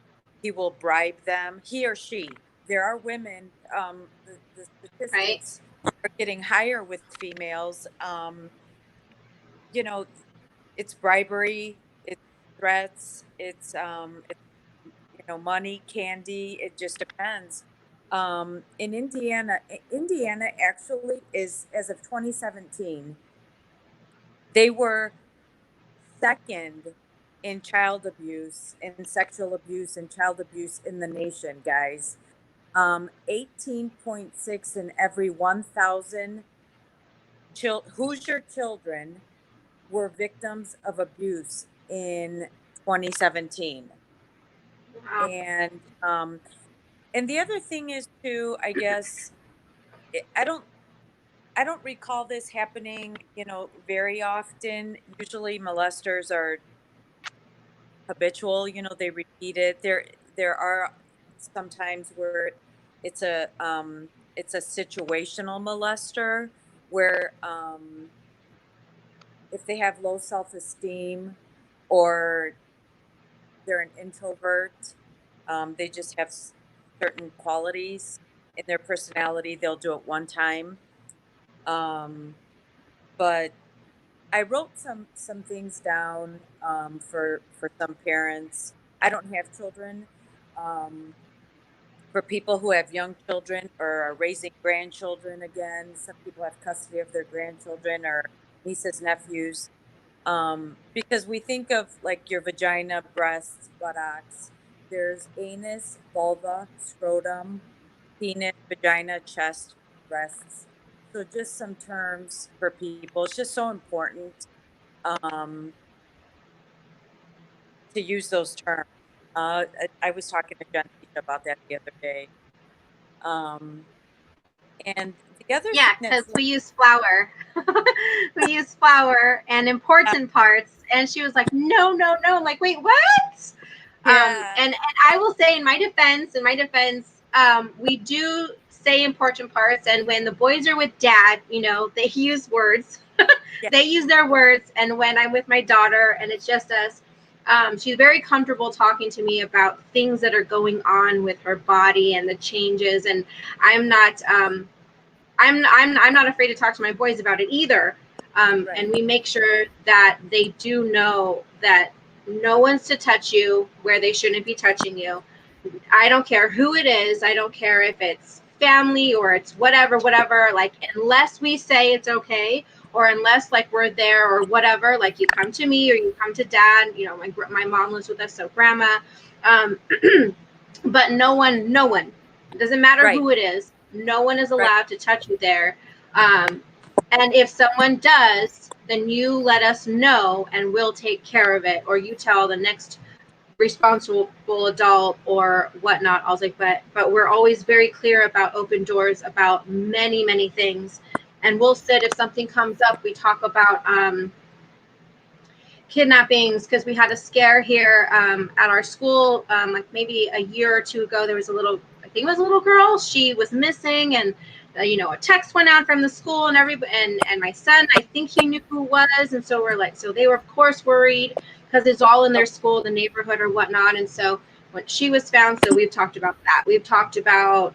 He will bribe them. He or she. There are women. The statistics are getting higher with females. It's bribery. It's threats. It's money, candy. It just depends. In Indiana actually is, as of 2017, they were second in child abuse and sexual abuse and child abuse in the nation, guys. 18.6 in every 1,000 Hoosier children were victims of abuse in 2017. Wow. And the other thing is too, I guess, I don't recall this happening, very often. Usually molesters are habitual, they repeat it. There are sometimes where it's a situational molester where if they have low self-esteem or they're an introvert, they just have certain qualities in their personality, they'll do it one time. But I wrote some things down for some parents. I don't have children. For people who have young children or are raising grandchildren, again, some people have custody of their grandchildren or nieces, nephews. Because we think of like your vagina, breasts, buttocks. There's anus, vulva, scrotum, penis, vagina, chest, breasts. So just some terms for people. It's just so important to use those terms. I was talking to Jonteshia about that the other day. And the other Yeah, thing because we use flour. We use flour and important parts. And she was like, no. I'm like, wait, what? Yeah. And I will say in my defense, we do say important parts, and when the boys are with dad, you know, they use words. Yeah. They use their words, and when I'm with my daughter and it's just us, she's very comfortable talking to me about things that are going on with her body and the changes, and I'm not I'm not afraid to talk to my boys about it either. Right. And we make sure that they do know that no one's to touch you where they shouldn't be touching you. I don't care who it is. I don't care if it's family or it's whatever. Like, unless we say it's okay, or unless like we're there or whatever, like you come to me or you come to dad. You know, my mom lives with us, so grandma. Um, but no one. It doesn't matter Right. who it is. No one is Right. allowed to touch you there. And if someone does, then you let us know and we'll take care of it, or you tell the next responsible adult or whatnot. I was like, but we're always very clear about open doors about many things. And we'll sit, if something comes up, we talk about kidnappings, because we had a scare here at our school like maybe a year or two ago. There was I think it was a little girl. She was missing, and you know, a text went out from the school, and everybody, and my son, I think he knew who it was, and so so they were of course worried, because it's all in their school, the neighborhood or whatnot. And so when she was found, so we've talked about that. We've talked about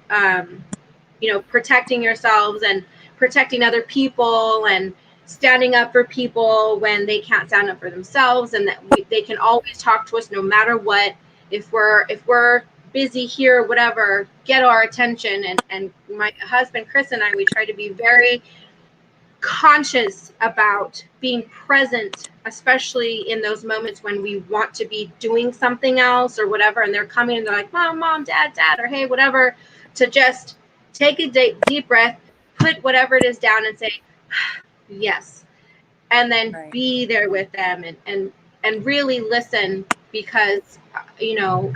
you know, protecting yourselves and protecting other people, and standing up for people when they can't stand up for themselves, and that they can always talk to us no matter what. If we're busy here, whatever, get our attention. And my husband Chris and I, we try to be very conscious about being present, especially in those moments when we want to be doing something else or whatever, and they're coming and they're like, mom, dad, or hey, whatever, to just take a deep breath, put whatever it is down and say yes, and then Right. be there with them, and really listen. Because you know,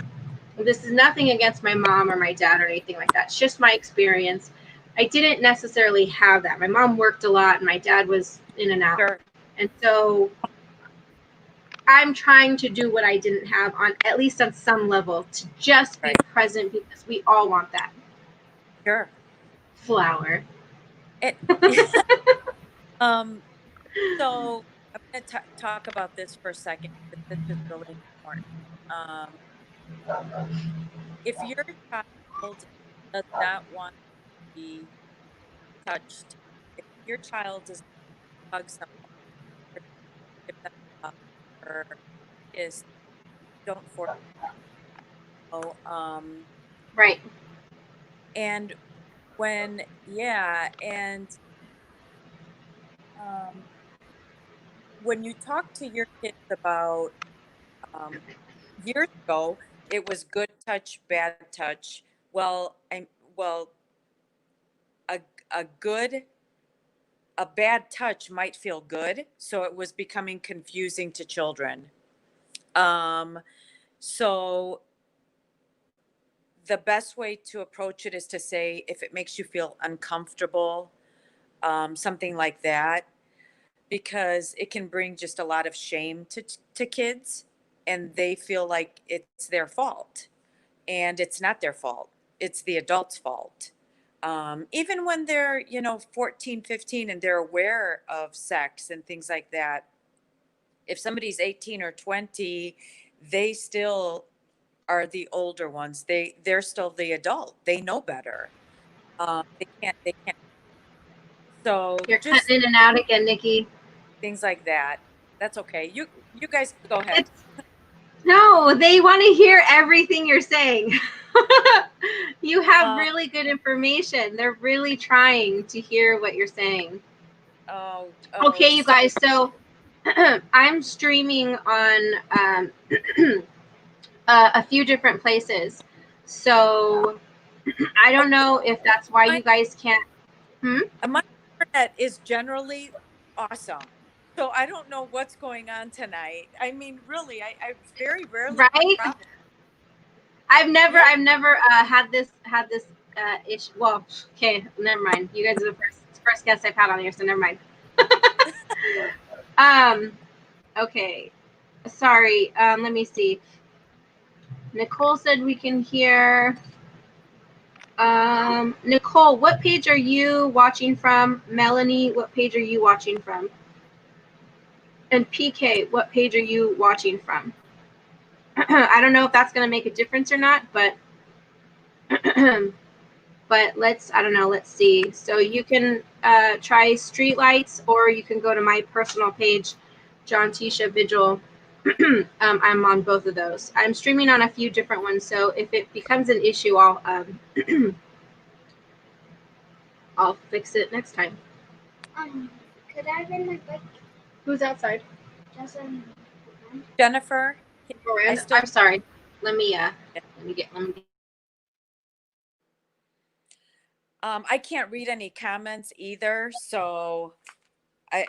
this is nothing against my mom or my dad or anything like that. It's just my experience. I didn't necessarily have that. My mom worked a lot and my dad was in and out. Sure. And so I'm trying to do what I didn't have, on at least on some level, to just be Right. present, because we all want that Sure. flower. It, so I'm going to talk about this for a second, because this is really important. Um, if your child does not want to be touched, if your child does not hug someone, or give them a hug, or kiss, don't force it. Right. And um, when you talk to your kids about, um, years ago, it was good touch, bad touch. Well, well, a a good a bad touch might feel good, so it was becoming confusing to children. Um, so the best way to approach it is to say, if it makes you feel uncomfortable, something like that, because it can bring just a lot of shame to kids, and they feel like it's their fault, and it's not their fault. It's the adult's fault. Even when they're, 14, 15, and they're aware of sex and things like that, if somebody's 18 or 20, they still are the older ones. They're still the adult. They know better. They can't. So You're just cutting in and out again, Nikki. things like that. That's okay. You guys go ahead. It's, no, they want to hear everything you're saying. You have really good information. They're really trying to hear what you're saying. Okay, you guys. So I'm streaming on a few different places. So I don't know if that's why you guys can't. My internet is generally awesome. So I don't know what's going on tonight. I mean, really, I very rarely have Right? problems. I've never Yeah. had this issue. Well, okay, never mind. You guys are the first guest I've had on here, so never mind. Okay. Sorry. Let me see. Nicole said we can hear. Nicole, what page are you watching from? Melanie, what page are you watching from? And PK, what page are you watching from? I don't know if that's going to make a difference or not, but but I don't know, let's see. So you can try Streetlights, or you can go to my personal page, Jonteshia Vigil. I'm on both of those. I'm streaming on a few different ones, so if it becomes an issue, I'll fix it next time. Could I ride my bike? Who's outside? Jennifer, Miranda? still- I'm sorry. Let me get. I can't read any comments either, so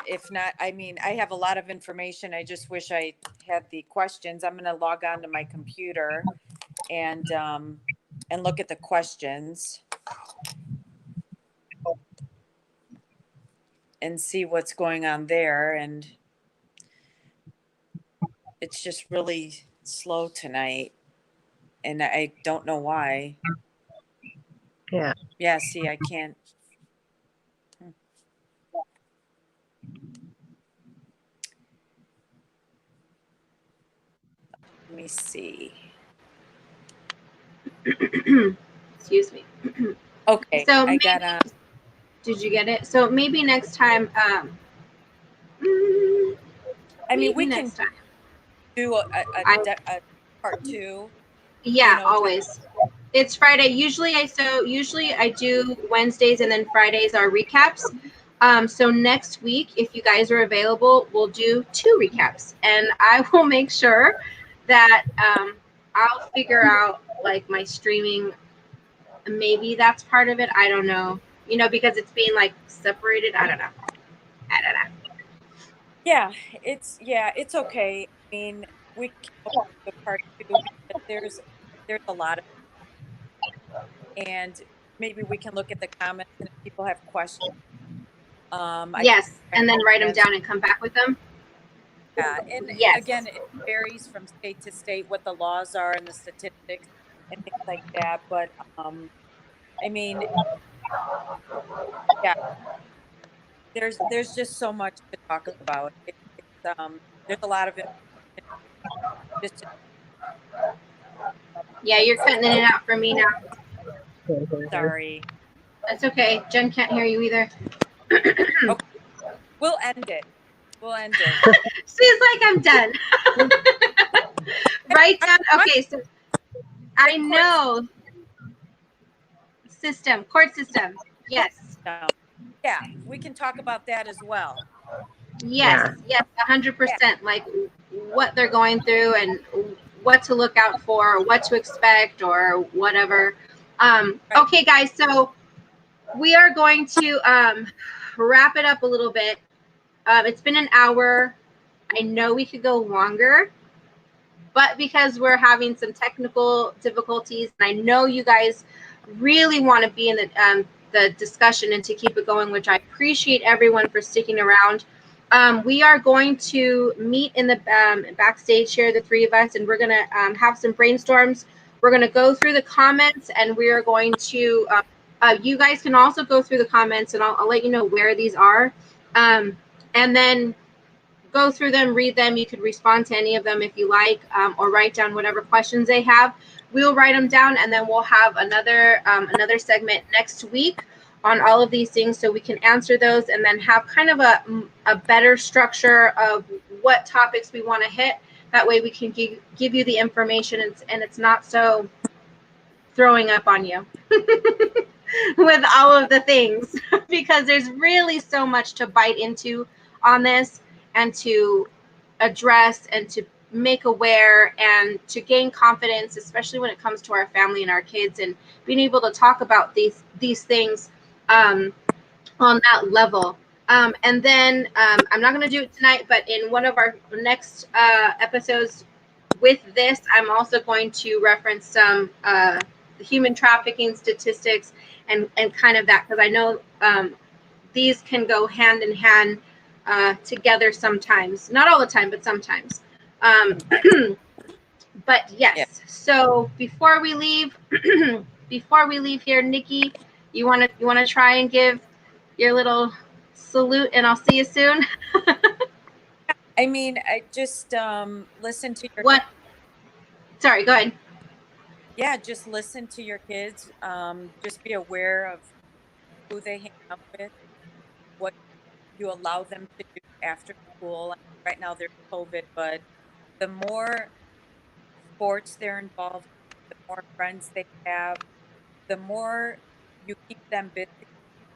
if not, I mean, I have a lot of information. I just wish I had the questions. I'm going to log on to my computer and look at the questions and see what's going on there. And it's just really slow tonight, and I don't know why. Yeah. Yeah, see, I can't. Let me see. Excuse me. Okay, So I got on. Did you get it? So maybe next time. I mean, we can next time. do a part 2. Yeah, you know, always. It's Friday. Usually I do Wednesdays, and then Fridays are recaps. So next week, if you guys are available, we'll do 2 recaps, and I will make sure that I'll figure out like my streaming. Maybe that's part of it. I don't know. Because it's being like separated. I don't know. Yeah, it's okay. I mean, we can go to part 2 because there's a lot of, and maybe we can look at the comments, and if people have questions, Yes, and then write them answer. down and come back with them. Yeah, and Yes. again, it varies from state to state what the laws are and the statistics and things like that. But I mean, yeah, there's just so much to talk about. There's a lot of it. Just Yeah, you're cutting in and out for me now. sorry. That's okay. Jen can't hear you either. Okay. We'll end it. She's like, I'm done. Write down. Okay, so I know. Court system. Yes. Yeah, we can talk about that as well. Yes, 100%. Like what they're going through and what to look out for, or what to expect, or whatever. Okay, guys. So we are going to wrap it up a little bit. It's been an hour. I know we could go longer, but because we're having some technical difficulties, and I know you guys really want to be in the discussion and to keep it going, which I appreciate everyone for sticking around. We are going to meet in the backstage here, the 3 of us, and we're going to have some brainstorms. We're going to go through the comments, and we are going to, you guys can also go through the comments, and I'll let you know where these are. And then go through them, read them. You could respond to any of them if you like, or write down whatever questions they have. We'll write them down, and then we'll have another segment next week on all of these things, so we can answer those and then have kind of a better structure of what topics we want to hit. That way we can give you the information, and it's not so throwing up on you with all of the things, because there's really so much to bite into on this, and to address, and to make aware, and to gain confidence, especially when it comes to our family and our kids, and being able to talk about these things on that level. And then I'm not going to do it tonight, but in one of our next episodes with this, I'm also going to reference some human trafficking statistics and kind of that, because I know these can go hand in hand together sometimes. Not all the time, but sometimes. But yes. So before we leave, before we leave here, Nikki, you wanna try and give your little salute, and I'll see you soon. I mean, I just listen to your What? Sorry, go ahead. yeah, just listen to your kids. Just be aware of who they hang out with, what you allow them to do after school. Right now there's COVID, but the more sports they're involved in, the more friends they have, the more you keep them busy,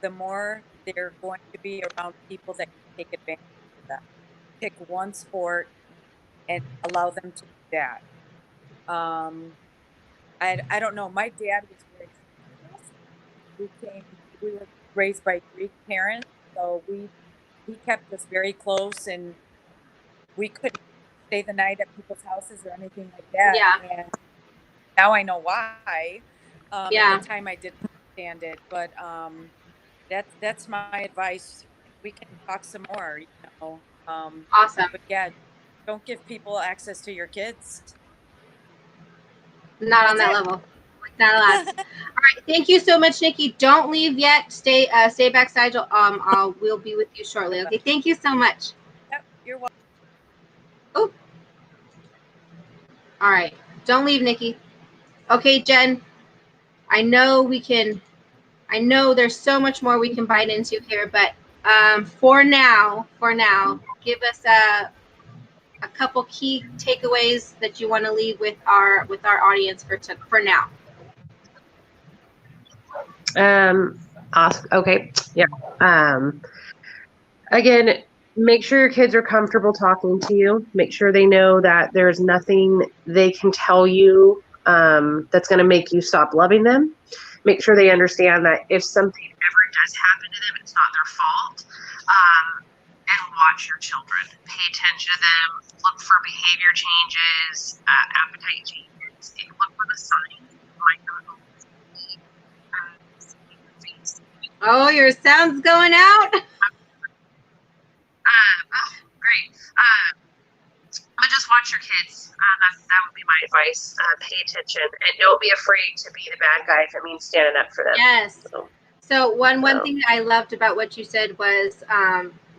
the more they're going to be around people that can take advantage of them. Pick one sport and allow them to do that. Um, I don't know. My dad was very strict with us. We were raised by Greek parents, so he kept us very close, and we couldn't stay the night at people's houses or anything like that. Yeah. And now I know why. At the Yeah. time, I didn't understand it, but that's my advice. We can talk some more, you know. Awesome. But yeah, don't give people access to your kids. Not on That's that it. level. Not allowed. All right. Thank you so much, Nikki. Don't leave yet. Stay backside. We'll be with you shortly. Okay. Thank you so much. Yep, you're welcome. Oh. All right. Don't leave, Nikki. Okay, Jen. I know there's so much more we can bite into here, but for now, give us a couple key takeaways that you want to leave with our audience for now. Awesome. Okay. Yeah. Again, make sure your kids are comfortable talking to you. Make sure they know that there's nothing they can tell you that's going to make you stop loving them. Make sure they understand that if something ever does happen to them, it's not their fault. And watch your children. Pay attention to them. Look for behavior changes, appetite changes. If you look for the signs, you might not always see your face. Oh, your sound's going out. Great. But just watch your kids. That would be my advice. Pay attention and don't be afraid to be the bad guy if it means standing up for them. Yes. So one thing that I loved about what you said was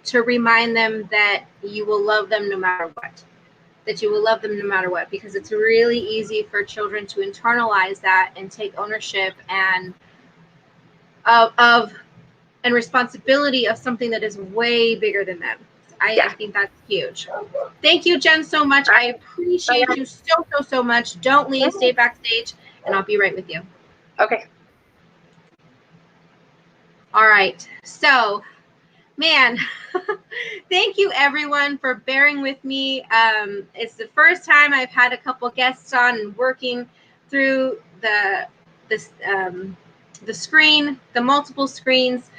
to remind them that you will love them no matter what. That you will love them no matter what, because it's really easy for children to internalize that and take ownership and of and responsibility of something that is way bigger than them. I think that's huge. Thank you, Jen, so much. I appreciate you so much. Don't leave. Stay backstage, and I'll be right with you. Okay. All right. So, man, thank you everyone for bearing with me. It's the first time I've had a couple guests on and working through the screen, the multiple screens.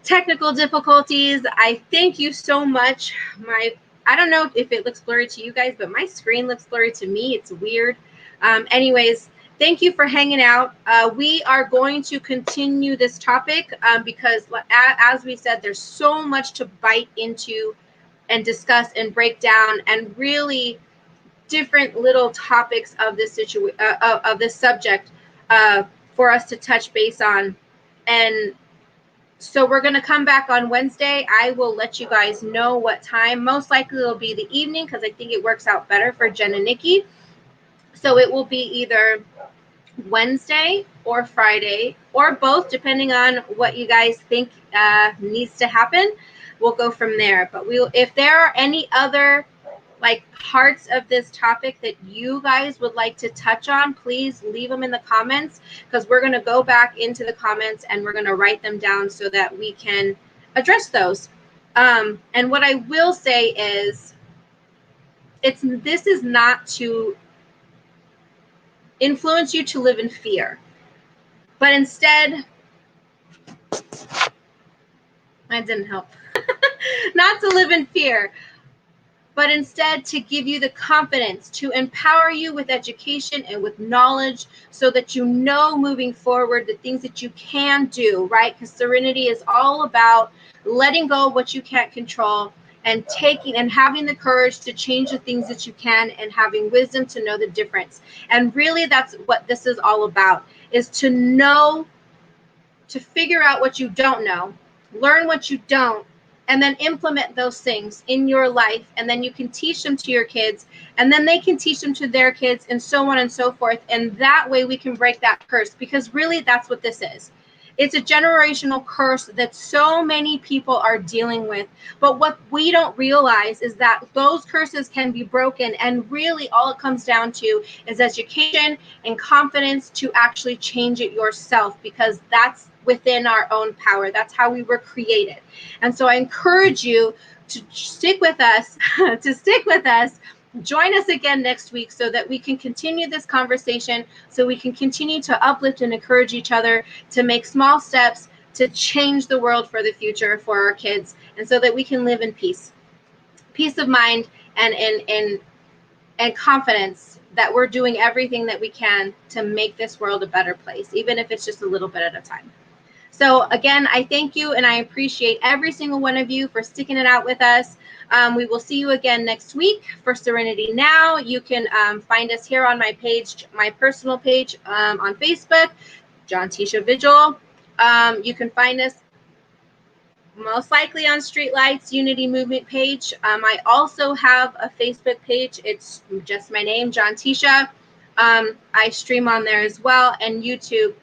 Technical difficulties. I thank you so much. I don't know if it looks blurry to you guys, but my screen looks blurry to me. It's weird. Anyways, thank you for hanging out. We are going to continue this topic because, as we said, there's so much to bite into and discuss and break down, and really different little topics of this of this subject for us to touch base on. And so we're going to come back on Wednesday. I will let you guys know what time. Most likely it'll be the evening because I think it works out better for Jen and Nikki. So it will be either Wednesday or Friday or both, depending on what you guys think needs to happen. We'll go from there. But if there are any other parts of this topic that you guys would like to touch on, please leave them in the comments, because we're going to go back into the comments and we're going to write them down so that we can address those. And what I will say is this is not to influence you to live in fear, but instead, that didn't help. Not to live in fear, but instead to give you the confidence, to empower you with education and with knowledge so that you know moving forward the things that you can do, right? Because Serenity is all about letting go of what you can't control and taking and having the courage to change the things that you can, and having wisdom to know the difference. And really, that's what this is all about, is to know, to figure out what you don't know, learn what you don't, and then implement those things in your life. And then you can teach them to your kids, and then they can teach them to their kids, and so on and so forth. And that way we can break that curse, because really that's what this is. It's a generational curse that so many people are dealing with. But what we don't realize is that those curses can be broken. And really all it comes down to is education and confidence to actually change it yourself, because that's within our own power. That's how we were created. And so I encourage you to stick with us, Join us again next week so that we can continue this conversation, so we can continue to uplift and encourage each other to make small steps to change the world for the future for our kids, and so that we can live in peace of mind, and confidence that we're doing everything that we can to make this world a better place, even if it's just a little bit at a time. So again, I thank you, and I appreciate every single one of you for sticking it out with us. We will see you again next week for Serenity Now. You can find us here on my page, my personal page on Facebook, Jonteshia Vigil. You can find us most likely on Streetlights Unity Movement page. I also have a Facebook page. It's just my name, Jonteshia. I stream on there as well, and YouTube,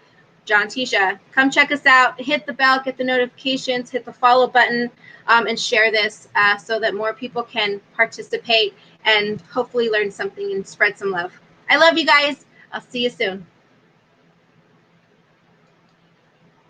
Jonteshia. Come check us out. Hit the bell, get the notifications, hit the follow button, and share this so that more people can participate and hopefully learn something and spread some love. I love you guys. I'll see you soon.